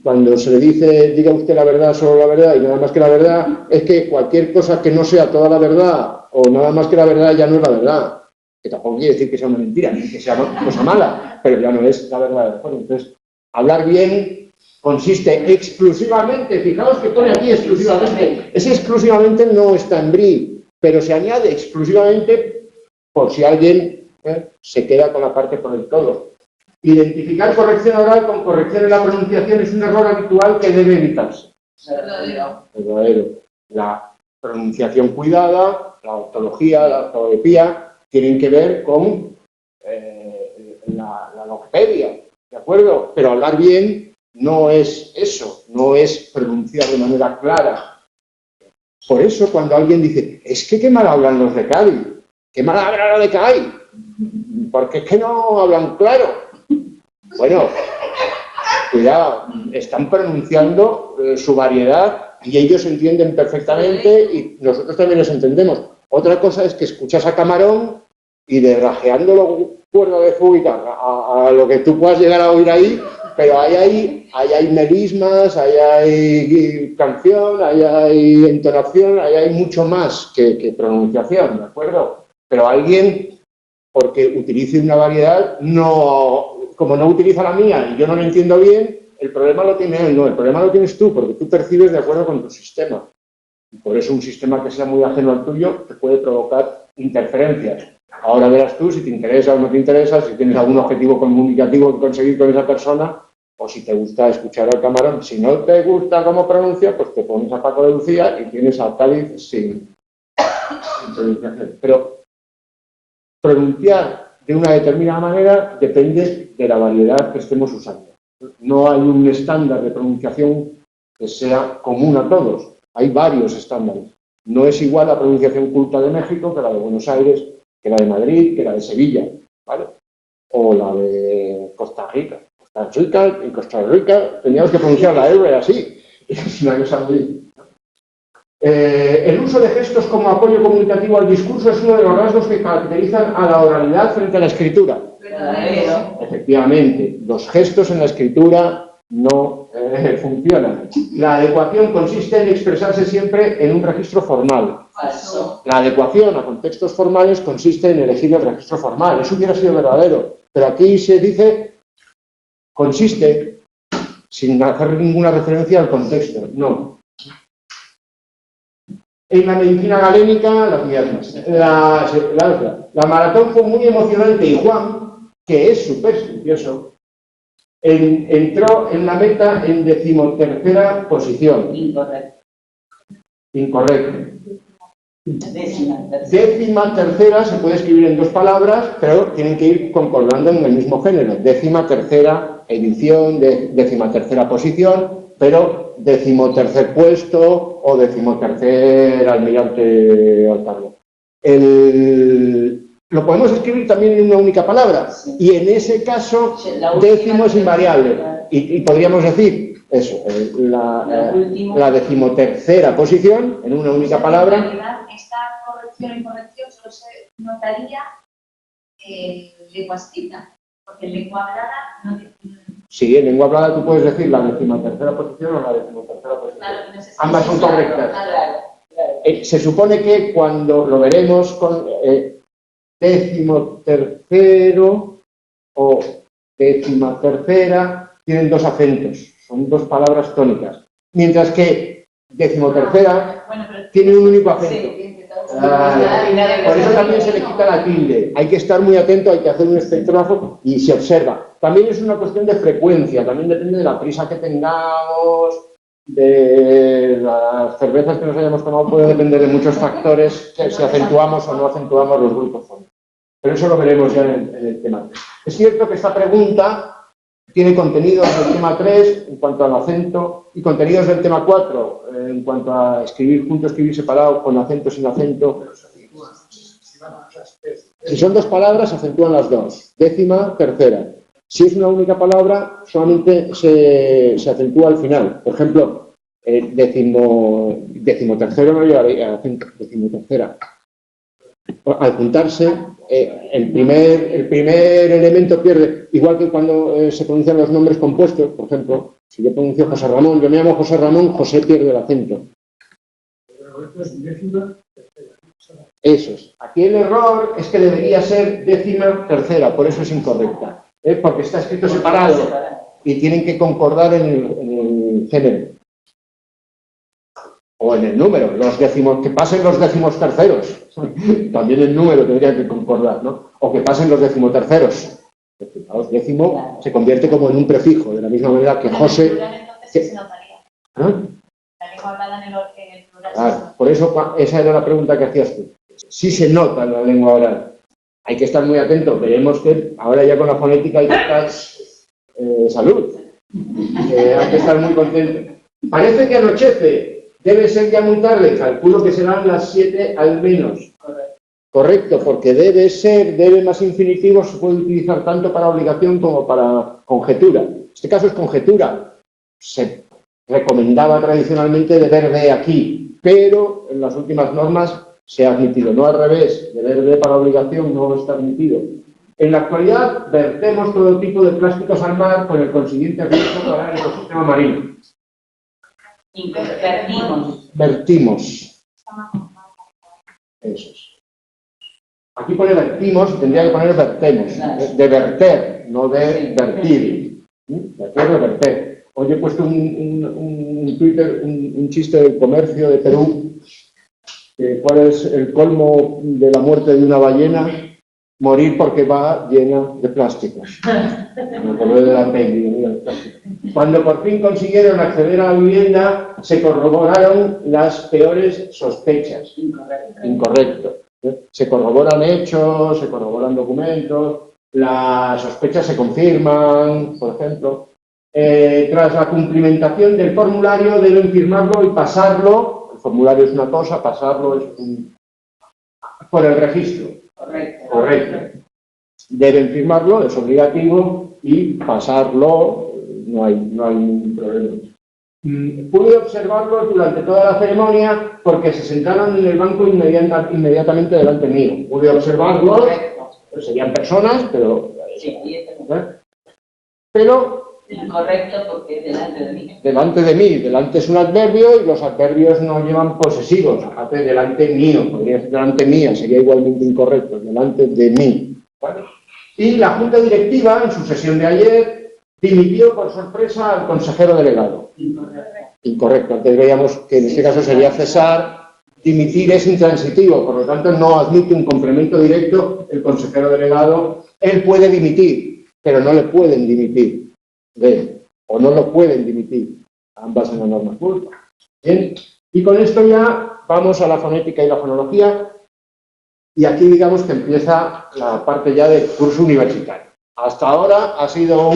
Cuando se le dice, diga usted la verdad, solo la verdad y nada más que la verdad, es que cualquier cosa que no sea toda la verdad o nada más que la verdad ya no es la verdad. Que tampoco quiere decir que sea una mentira, ni que sea una cosa mala, pero ya no es la verdad. Entonces, hablar bien consiste exclusivamente, fijaos que pone aquí exclusivamente, ese exclusivamente no está en BRI, pero se añade exclusivamente por si alguien se queda con la parte por el todo. Identificar corrección oral con corrección en la pronunciación es un error habitual que debe evitarse. Verdadero. La pronunciación cuidada, la ortología, la ortografía, tienen que ver con la logopedia, ¿de acuerdo? Pero hablar bien no es eso, no es pronunciar de manera clara. Por eso cuando alguien dice, es que qué mal hablan los de Cádiz, qué mal hablan los de Cádiz, porque es que no hablan claro. Bueno, cuidado, están pronunciando su variedad y ellos entienden perfectamente y nosotros también les entendemos. Otra cosa es que escuchas a Camarón y de rajeándolo cuerda de fuga a lo que tú puedas llegar a oír ahí, pero ahí hay melismas, ahí hay canción, ahí hay entonación, ahí hay mucho más que pronunciación, ¿de acuerdo? Pero alguien, porque utilice una variedad, no como no utiliza la mía y yo no la entiendo bien, el problema lo tiene él, no, el problema lo tienes tú, porque tú percibes de acuerdo con tu sistema. Y por eso un sistema que sea muy ajeno al tuyo te puede provocar interferencias. Ahora verás tú si te interesa o no te interesa, si tienes algún objetivo comunicativo que conseguir con esa persona, o si te gusta escuchar al camarón. Si no te gusta cómo pronuncia, pues te pones a Paco de Lucía y tienes al Cádiz sin pronunciación. Pero pronunciar de una determinada manera depende de la variedad que estemos usando. No hay un estándar de pronunciación que sea común a todos. Hay varios estándares. No es igual la pronunciación culta de México que la de Buenos Aires, que la de Madrid, que la de Sevilla, ¿vale? O la de Costa Rica. En Costa Rica teníamos que pronunciar la R así. Es una cosa muy... el uso de gestos como apoyo comunicativo al discurso es uno de los rasgos que caracterizan a la oralidad frente a la escritura. Efectivamente, los gestos en la escritura no funcionan. La adecuación consiste en expresarse siempre en un registro formal. Falso. La adecuación a contextos formales consiste en elegir el registro formal. Eso hubiera sido verdadero, pero aquí se dice consiste sin hacer ninguna referencia al contexto. No. En la medicina galénica, las mismas. La maratón fue muy emocionante y Juan, que es supersticioso, entró en la meta en 13ª posición. Incorrecto. 13ª se puede escribir en 2 palabras, pero tienen que ir concordando en el mismo género. 13ª edición, 13ª posición, pero 13º puesto o 13º almirante al cargo. Lo podemos escribir también en una única palabra, y en ese caso décimo es invariable. Y podríamos decir eso, la 13ª posición en una única palabra. En realidad, esta corrección e incorrección solo se notaría en lengua escrita, porque en lengua hablada no tiene. Sí, en lengua hablada tú puedes decir la 13ª posición o la 13ª posición. Claro, no sé si ambas son correctas. Claro. Se supone que cuando lo veremos con 13º o 13ª tienen 2 acentos, son 2 palabras tónicas, mientras que 13ª tiene un único acento. Por eso también se le quita la tilde. Hay que estar muy atento, hay que hacer un espectrógrafo y se observa. También es una cuestión de frecuencia, también depende de la prisa que tengamos, de las cervezas que nos hayamos tomado, puede depender de muchos factores, si acentuamos o no acentuamos los grupos. Pero eso lo veremos ya en el tema 3. Es cierto que esta pregunta tiene contenidos del tema 3 en cuanto al acento y contenidos del tema 4 en cuanto a escribir junto, escribir separado, con acento, sin acento. Si son 2 palabras, acentúan las 2. 13ª. Si es una única palabra, solamente se acentúa al final. Por ejemplo, 13º no llevaría acento, 13ª. Al juntarse, el primer elemento pierde, igual que cuando se pronuncian los nombres compuestos. Por ejemplo, si yo pronuncio José Ramón, yo me llamo José Ramón, José pierde el acento. Eso es. Aquí el error es que debería ser 13ª, por eso es incorrecta, porque está escrito separado y tienen que concordar en el género o en el número, que pasen los 13º. También el número tendría que concordar, ¿no? O que pasen los 13º. Fijaos, décimo se convierte como en un prefijo, de la misma manera que José. Entonces se notaría. La lengua hablada en el plural. Claro, por eso esa era la pregunta que hacías tú. Sí se nota en la lengua oral. Hay que estar muy atento. Veremos que ahora ya con la fonética hay que estar salud. Hay que estar muy contento. Parece que anochece. Debe ser ya muy tarde, calculo que serán las 7 al menos. Correcto, porque debe más infinitivo se puede utilizar tanto para obligación como para conjetura. En este caso es conjetura. Se recomendaba tradicionalmente deber de aquí, pero en las últimas normas se ha admitido. No al revés, deber de para obligación no está admitido. En la actualidad vertemos todo tipo de plásticos al mar con el consiguiente riesgo para el ecosistema marino. Vertimos. Eso es. Aquí pone vertimos, tendría que poner vertemos. De verter, no de vertir. ¿De acuerdo? Verter. Hoy he puesto un Twitter, un chiste del comercio de Perú. ¿Cuál es el colmo de la muerte de una ballena? Morir porque va llena de plásticos. Cuando por fin consiguieron acceder a la vivienda, se corroboraron las peores sospechas. Incorrecto. Se corroboran hechos, se corroboran documentos, las sospechas se confirman, por ejemplo. Tras la cumplimentación del formulario deben firmarlo y pasarlo. El formulario es una cosa, pasarlo es por el registro. Correcto. Deben firmarlo, es obligativo, y pasarlo, no hay ningún problema. Pude observarlos durante toda la ceremonia porque se sentaron en el banco inmediatamente delante mío. Pude observarlos, pues serían personas, pero... Pero... Incorrecto porque es delante de mí. Delante de mí. Delante es un adverbio y los adverbios no llevan posesivos. Aparte, delante mío. Podría ser delante mía, sería igualmente incorrecto. Delante de mí. ¿Vale? Y la Junta Directiva, en su sesión de ayer, dimitió por sorpresa al consejero delegado. Incorrecto. Antes veíamos que en este caso sería cesar. Dimitir es intransitivo, por lo tanto no admite un complemento directo el consejero delegado. Él puede dimitir, pero no le pueden dimitir. O no lo pueden dimitir, ambas en la norma culta. Bien, y con esto ya vamos a la fonética y la fonología, y aquí digamos que empieza la parte ya del curso universitario. Hasta ahora ha sido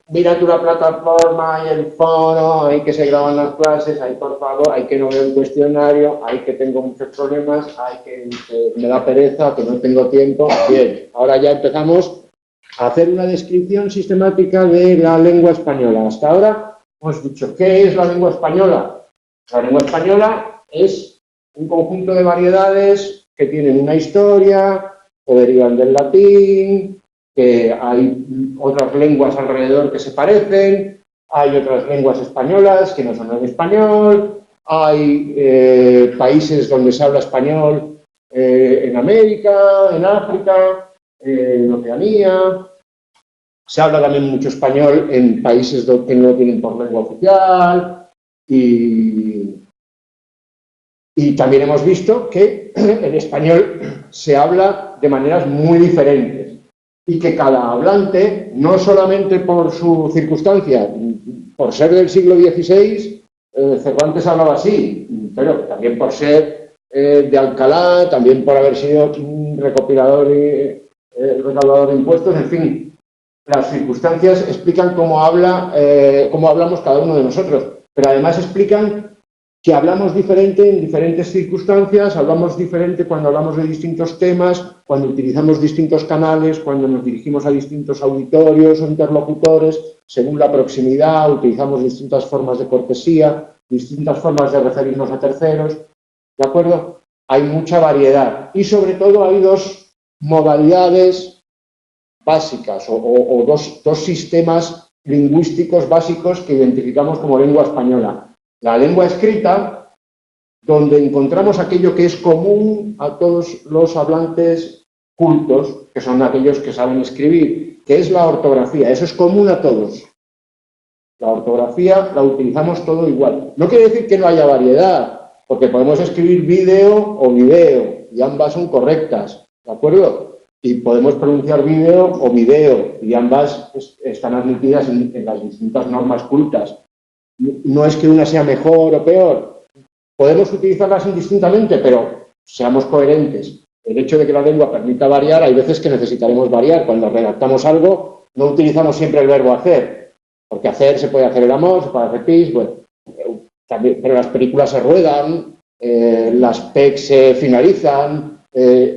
mira una plataforma, hay el foro, hay que se graban las clases, hay por favor, hay que no veo el cuestionario, hay que tengo muchos problemas, hay que me da pereza, que no tengo tiempo. Bien, ahora ya empezamos a hacer una descripción sistemática de la lengua española. Hasta ahora hemos dicho, ¿qué es la lengua española? La lengua española es un conjunto de variedades que tienen una historia, que derivan del latín, que hay otras lenguas alrededor que se parecen, hay otras lenguas españolas que no son el español, hay países donde se habla español en América, en África, en Oceanía. Se habla también mucho español en países que no tienen por lengua oficial y también hemos visto que el español se habla de maneras muy diferentes y que cada hablante, no solamente por su circunstancia, por ser del siglo XVI, Cervantes hablaba así, pero también por ser de Alcalá, también por haber sido recopilador y recaudador de impuestos, en fin. Las circunstancias explican cómo hablamos cada uno de nosotros, pero además explican que hablamos diferente en diferentes circunstancias, hablamos diferente cuando hablamos de distintos temas, cuando utilizamos distintos canales, cuando nos dirigimos a distintos auditorios o interlocutores, según la proximidad, utilizamos distintas formas de cortesía, distintas formas de referirnos a terceros, ¿de acuerdo? Hay mucha variedad y sobre todo hay dos modalidades básicas o dos sistemas lingüísticos básicos que identificamos como lengua española. La lengua escrita, donde encontramos aquello que es común a todos los hablantes cultos, que son aquellos que saben escribir, que es la ortografía. Eso es común a todos. La ortografía la utilizamos todo igual. No quiere decir que no haya variedad, porque podemos escribir vídeo o video, y ambas son correctas, ¿de acuerdo? Y podemos pronunciar vídeo o video, y ambas están admitidas en las distintas normas cultas. No es que una sea mejor o peor. Podemos utilizarlas indistintamente, pero seamos coherentes. El hecho de que la lengua permita variar, hay veces que necesitaremos variar. Cuando redactamos algo, no utilizamos siempre el verbo hacer, porque hacer se puede hacer el amor, se puede hacer pis, bueno, también, pero las películas se ruedan, las PECs se finalizan.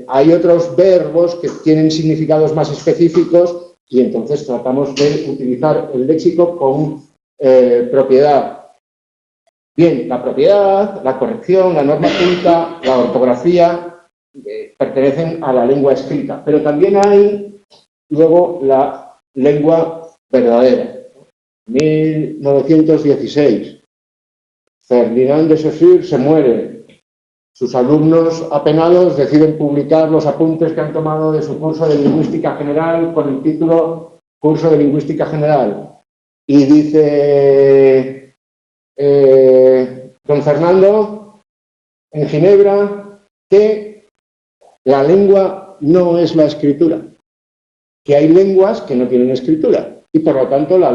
Hay otros verbos que tienen significados más específicos y entonces tratamos de utilizar el léxico con propiedad. Bien, la propiedad, la corrección, la norma culta, la ortografía pertenecen a la lengua escrita, pero también hay luego la lengua verdadera. 1916. Ferdinand de Saussure se muere. sus alumnos apenados deciden publicar los apuntes que han tomado de su curso de Lingüística General con el título Curso de Lingüística General. Y dice don Fernando, en Ginebra, que la lengua no es la escritura, que hay lenguas que no tienen escritura y por lo tanto las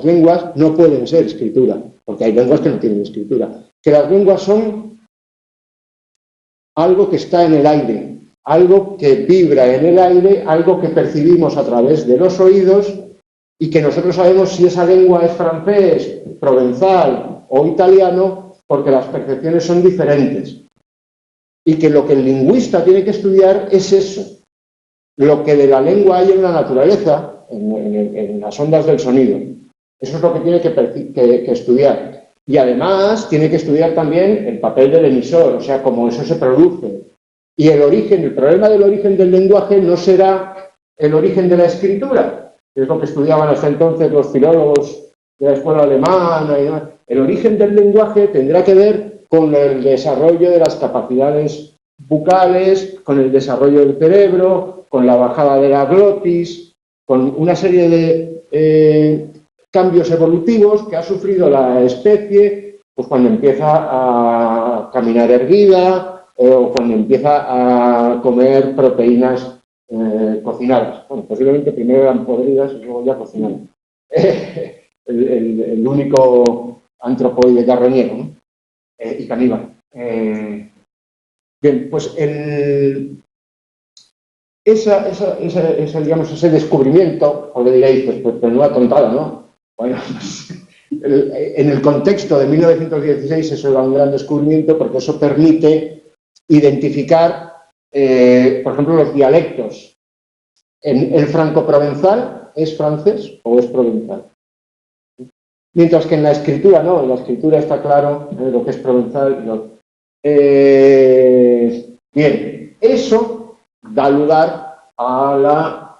lenguas no pueden ser escritura, porque hay lenguas que no tienen escritura, que las lenguas son algo que está en el aire, algo que vibra en el aire, algo que percibimos a través de los oídos y que nosotros sabemos si esa lengua es francés, provenzal o italiano, porque las percepciones son diferentes. Y que lo que el lingüista tiene que estudiar es eso, lo que de la lengua hay en la naturaleza, en las ondas del sonido. Eso es lo que tiene que estudiar. Y además tiene que estudiar también el papel del emisor, o sea, cómo eso se produce. Y el problema del origen del lenguaje no será el origen de la escritura, que es lo que estudiaban hasta entonces los filólogos de la escuela alemana y demás. El origen del lenguaje tendrá que ver con el desarrollo de las capacidades bucales, con el desarrollo del cerebro, con la bajada de la glotis, con una serie de cambios evolutivos que ha sufrido la especie, pues cuando empieza a caminar erguida o cuando empieza a comer proteínas cocinadas. Bueno, posiblemente primero eran podridas y luego ya cocinadas. El único antropoide carroñero, ¿no? Y caníbal. Bien, pues ese descubrimiento, o le diréis, pues menuda tontada, ¿no? Bueno, pues, en el contexto de 1916 eso era un gran descubrimiento porque eso permite identificar, por ejemplo, los dialectos. ¿El franco-provenzal es francés o es provenzal? Mientras que en la escritura no, en la escritura está claro lo que es provenzal. No. Bien, eso da lugar a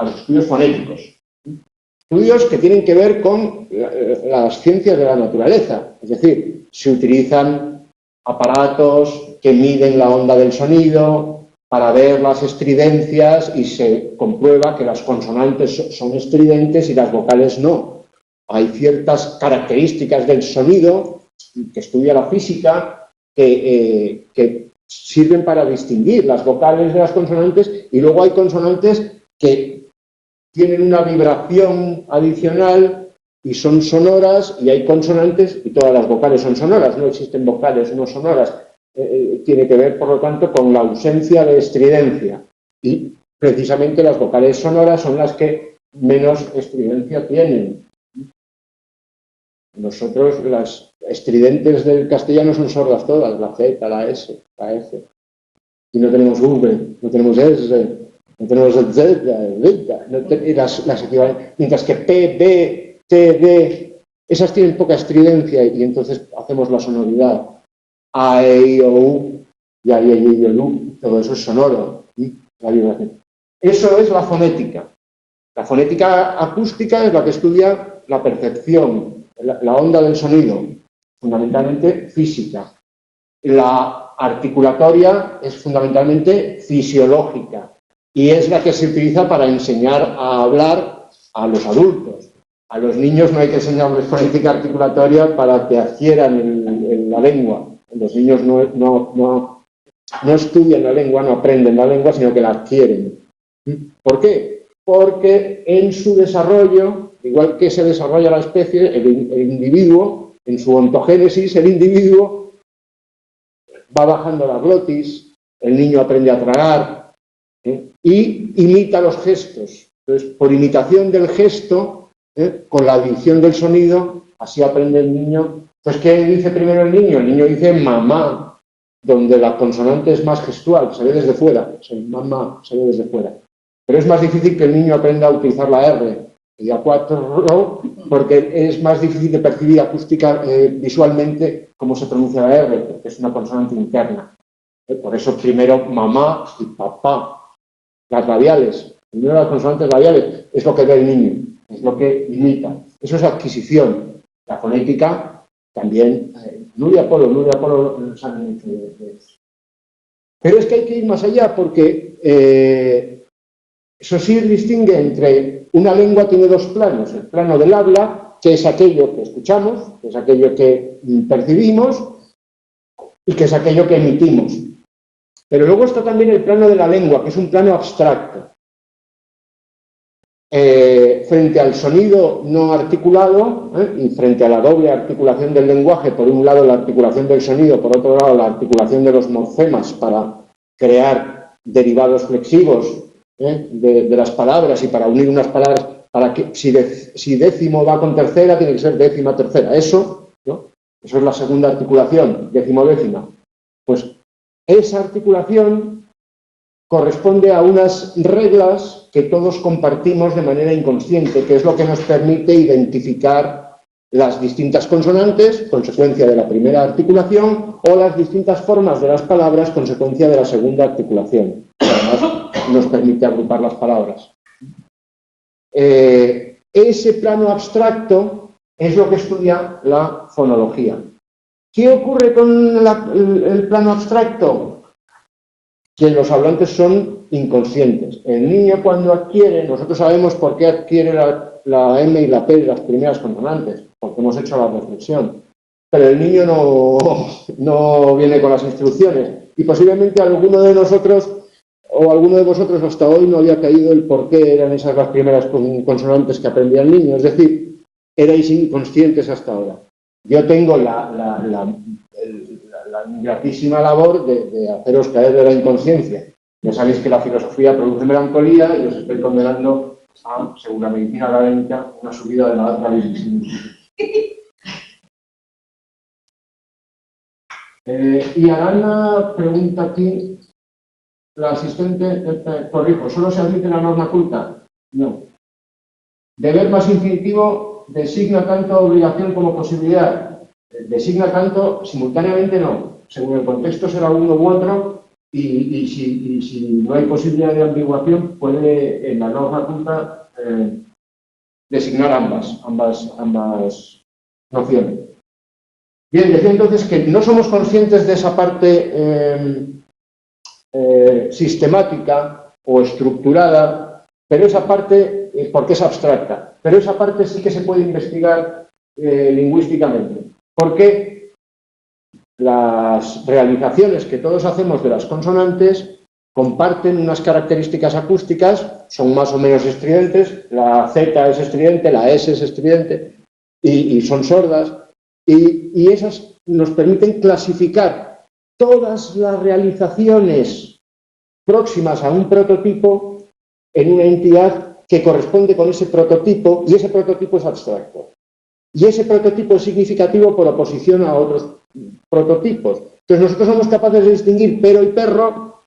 los estudios fonéticos. Estudios que tienen que ver con las ciencias de la naturaleza. Es decir, se utilizan aparatos que miden la onda del sonido para ver las estridencias y se comprueba que las consonantes son estridentes y las vocales no. Hay ciertas características del sonido que estudia la física que sirven para distinguir las vocales de las consonantes y luego hay consonantes que tienen una vibración adicional y son sonoras y hay consonantes y todas las vocales son sonoras, no existen vocales no sonoras. Tiene que ver, por lo tanto, con la ausencia de estridencia y precisamente las vocales sonoras son las que menos estridencia tienen. Nosotros, las estridentes del castellano son sordas todas, la Z, la S, la F. Y no tenemos V, no tenemos S, no tenemos Z, las equivalentes. Mientras que P, B, T, D, esas tienen poca estridencia y entonces hacemos la sonoridad. A, E, I, O, U, y A, E, I, O, U, todo eso es sonoro. La vibración. Eso es la fonética. La fonética acústica es la que estudia la percepción, la onda del sonido, fundamentalmente física. La articulatoria es fundamentalmente fisiológica y es la que se utiliza para enseñar a hablar a los adultos. A los niños no hay que enseñarles fonética articulatoria para que adquieran la lengua. Los niños no estudian la lengua, no aprenden la lengua, sino que la adquieren. ¿Por qué? Porque en su desarrollo, igual que se desarrolla la especie, el individuo, en su ontogénesis, el individuo va bajando la glotis, el niño aprende a tragar y imita los gestos. Entonces, por imitación del gesto, con la adición del sonido, así aprende el niño. Entonces, ¿qué dice primero el niño? El niño dice mamá, donde la consonante es más gestual, se ve desde fuera. Mamá se ve desde fuera. Pero es más difícil que el niño aprenda a utilizar la R y a 4, porque es más difícil de percibir acústica visualmente cómo se pronuncia la R, porque es una consonante interna. Por eso primero mamá y papá. Las labiales, primero las consonantes labiales, es lo que ve el niño, es lo que imita. Eso es adquisición. La fonética También, Nuria Polo sabe mucho de eso. Pero es que hay que ir más allá porque Saussure distingue entre una lengua, tiene dos planos: el plano del habla, que es aquello que escuchamos, que es aquello que percibimos y que es aquello que emitimos. Pero luego está también el plano de la lengua, que es un plano abstracto. Frente al sonido no articulado y frente a la doble articulación del lenguaje, por un lado la articulación del sonido, por otro lado la articulación de los morfemas para crear derivados flexivos de las palabras y para unir unas palabras, para que si décimo va con tercera, tiene que ser décima tercera. Eso, ¿no? Eso es la segunda articulación, décimo-décima. Pues esa articulación corresponde a unas reglas que todos compartimos de manera inconsciente, que es lo que nos permite identificar las distintas consonantes, consecuencia de la primera articulación, o las distintas formas de las palabras, consecuencia de la segunda articulación. Además, nos permite agrupar las palabras. Ese plano abstracto es lo que estudia la fonología. ¿Qué ocurre con el plano abstracto? Que los hablantes son inconscientes. El niño, cuando adquiere, nosotros sabemos por qué adquiere la M y la P de las primeras consonantes, porque hemos hecho la reflexión. Pero el niño no viene con las instrucciones. Y posiblemente alguno de nosotros o alguno de vosotros hasta hoy no había caído el por qué eran esas las primeras consonantes que aprendía el niño. Es decir, erais inconscientes hasta ahora. Yo tengo la ingratísima labor de haceros caer de la inconsciencia. Ya sabéis que la filosofía produce melancolía y os estoy condenando a, según la medicina académica, una subida de la alta visión. Y Arana pregunta aquí, la asistente, corrijo, ¿solo se admite la norma culta? No. Deber más infinitivo designa tanto obligación como posibilidad. Designa tanto, simultáneamente no. Según el contexto será uno u otro y si no hay posibilidad de ambiguación puede en la norma culta designar ambas nociones. Bien, decía entonces que no somos conscientes de esa parte sistemática o estructurada, pero esa parte, porque es abstracta, pero esa parte sí que se puede investigar lingüísticamente. Porque las realizaciones que todos hacemos de las consonantes comparten unas características acústicas, son más o menos estridentes, la Z es estridente, la S es estridente y son sordas, y esas nos permiten clasificar todas las realizaciones próximas a un prototipo en una entidad que corresponde con ese prototipo, y ese prototipo es abstracto. Y ese prototipo es significativo por oposición a otros prototipos. Entonces nosotros somos capaces de distinguir pero y perro,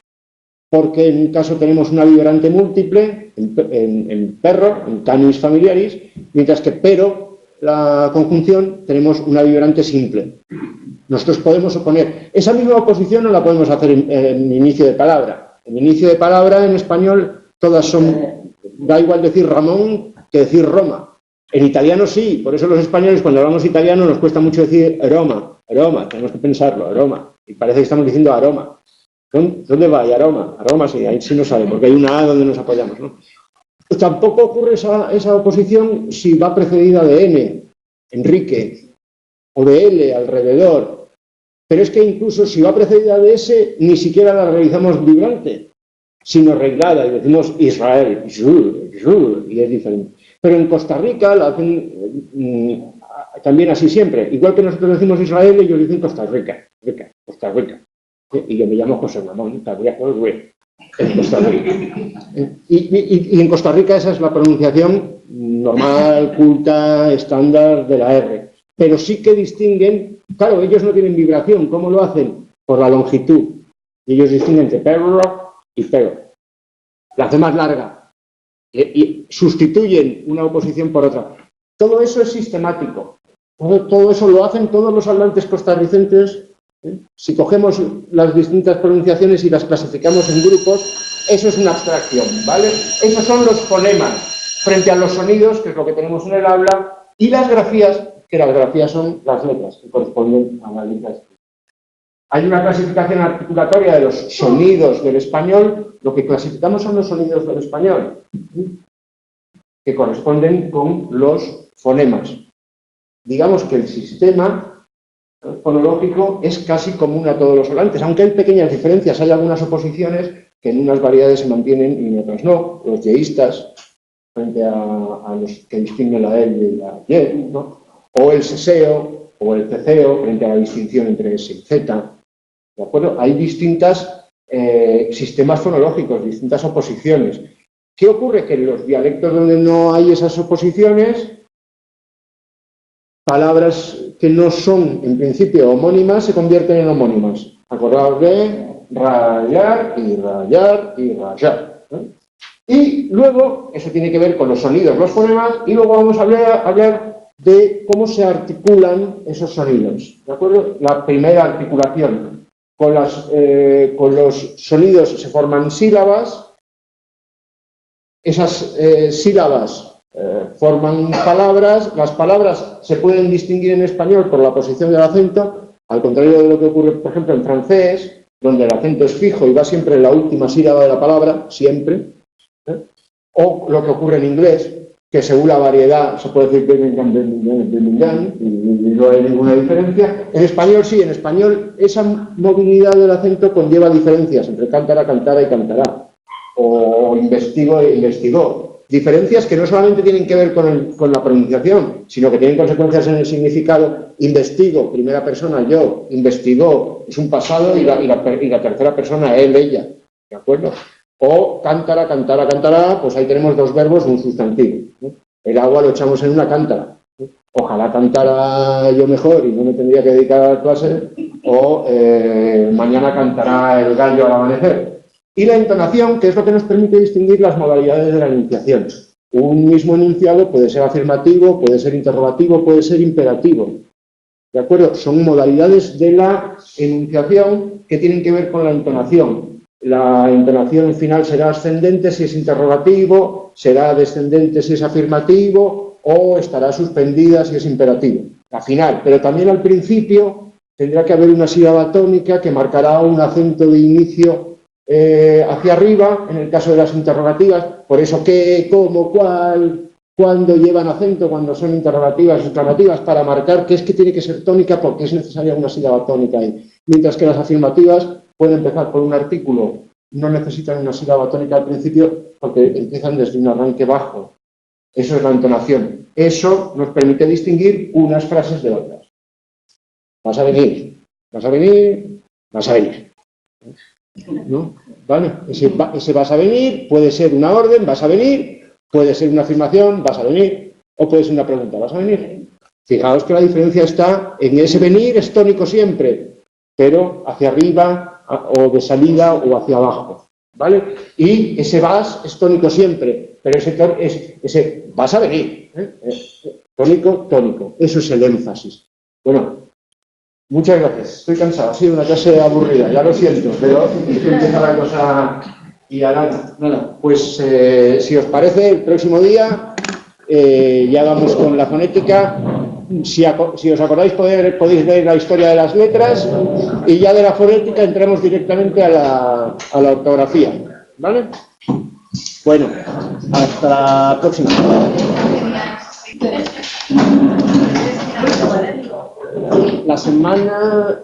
porque en un caso tenemos una vibrante múltiple, en perro, en canis familiaris, mientras que pero, la conjunción, tenemos una vibrante simple. Nosotros podemos oponer. Esa misma oposición no la podemos hacer en inicio de palabra. En inicio de palabra, en español, todas son, da igual decir Ramón que decir Roma. En italiano sí, por eso los españoles cuando hablamos italiano nos cuesta mucho decir aroma, tenemos que pensarlo, aroma, y parece que estamos diciendo aroma. ¿Dónde va? Y aroma, sí, ahí sí no sabe, porque hay una A donde nos apoyamos, ¿no? Pues tampoco ocurre esa oposición si va precedida de N, Enrique, o de L, alrededor. Pero es que incluso si va precedida de S, ni siquiera la realizamos vibrante, sino reglada, y decimos Israel, y es diferente. Pero en Costa Rica la hacen también así siempre. Igual que nosotros decimos Israel, ellos dicen Costa Rica. Y yo me llamo José Ramón, en Costa Rica. Y en Costa Rica esa es la pronunciación normal, culta, estándar de la R. Pero sí que distinguen, claro, ellos no tienen vibración. ¿Cómo lo hacen? Por la longitud. Y ellos distinguen entre perro y pero. La hace más larga. Y sustituyen una oposición por otra. Todo eso es sistemático. Todo eso lo hacen todos los hablantes costarricenses. Si cogemos las distintas pronunciaciones y las clasificamos en grupos, eso es una abstracción, ¿vale? Esos son los fonemas frente a los sonidos, que es lo que tenemos en el habla, y las grafías, que las grafías son las letras que corresponden a la letra escrita. Hay una clasificación articulatoria de los sonidos del español. Lo que clasificamos son los sonidos del español, que corresponden con los fonemas. Digamos que el sistema fonológico es casi común a todos los hablantes, aunque hay pequeñas diferencias. Hay algunas oposiciones que en unas variedades se mantienen y en otras no. Los yeístas frente a los que distinguen la L y la Y, ¿no? O el seseo o el ceceo frente a la distinción entre S y Z. ¿De acuerdo? Hay distintos sistemas fonológicos, distintas oposiciones. ¿Qué ocurre? Que en los dialectos donde no hay esas oposiciones, palabras que no son, en principio, homónimas, se convierten en homónimas. Acordaos de rayar y rayar y rayar, ¿no? Y luego, eso tiene que ver con los sonidos, los fonemas, y luego vamos a hablar de cómo se articulan esos sonidos. ¿De acuerdo? La primera articulación. Con los sonidos se forman sílabas. Esas sílabas forman palabras. Las palabras se pueden distinguir en español por la posición del acento, al contrario de lo que ocurre, por ejemplo, en francés, donde el acento es fijo y va siempre en la última sílaba de la palabra, siempre. O lo que ocurre en inglés, que según la variedad se puede decir Birmingham, y no hay ninguna diferencia. En español sí, en español esa movilidad del acento conlleva diferencias entre cántara, cantara y cantará. O investigo e investigó. Diferencias que no solamente tienen que ver con la pronunciación, sino que tienen consecuencias en el significado. Investigo, primera persona, yo. Investigó, es un pasado y la tercera persona, él, ella. ¿De acuerdo? O cántara, cantara, cantará, pues ahí tenemos dos verbos, un sustantivo. El agua lo echamos en una cántara. Ojalá cantara yo mejor y no me tendría que dedicar a la clase. O mañana cantará el gallo al amanecer. Y la entonación, que es lo que nos permite distinguir las modalidades de la enunciación. Un mismo enunciado puede ser afirmativo, puede ser interrogativo, puede ser imperativo. ¿De acuerdo? Son modalidades de la enunciación que tienen que ver con la entonación. La entonación final será ascendente si es interrogativo, será descendente si es afirmativo o estará suspendida si es imperativo. La final, pero también al principio tendrá que haber una sílaba tónica que marcará un acento de inicio hacia arriba, en el caso de las interrogativas. Por eso qué, cómo, cuál, cuándo llevan acento, cuando son interrogativas, exclamativas, para marcar que es que tiene que ser tónica porque es necesaria una sílaba tónica ahí. Mientras que las afirmativas pueden empezar por un artículo, no necesitan una sílaba tónica al principio porque empiezan desde un arranque bajo. Eso es la entonación. Eso nos permite distinguir unas frases de otras. Vas a venir, vas a venir, vas a venir. ¿No? ¿Vale? Ese vas a venir puede ser una orden, vas a venir, puede ser una afirmación, vas a venir, o puede ser una pregunta, vas a venir. Fijaos que la diferencia está en ese venir, es tónico siempre, pero hacia arriba o de salida o hacia abajo, ¿vale? Y ese vas es tónico siempre, pero ese vas a venir, tónico, tónico. Eso es el énfasis. Bueno, muchas gracias. Estoy cansado. Ha sido una clase aburrida, ya lo siento, pero empieza la cosa y ahora nada. Pues si os parece, el próximo día ya vamos con la fonética. Si os acordáis, podéis ver la historia de las letras y ya de la fonética entramos directamente a la ortografía. ¿Vale? Bueno, hasta la próxima. La semana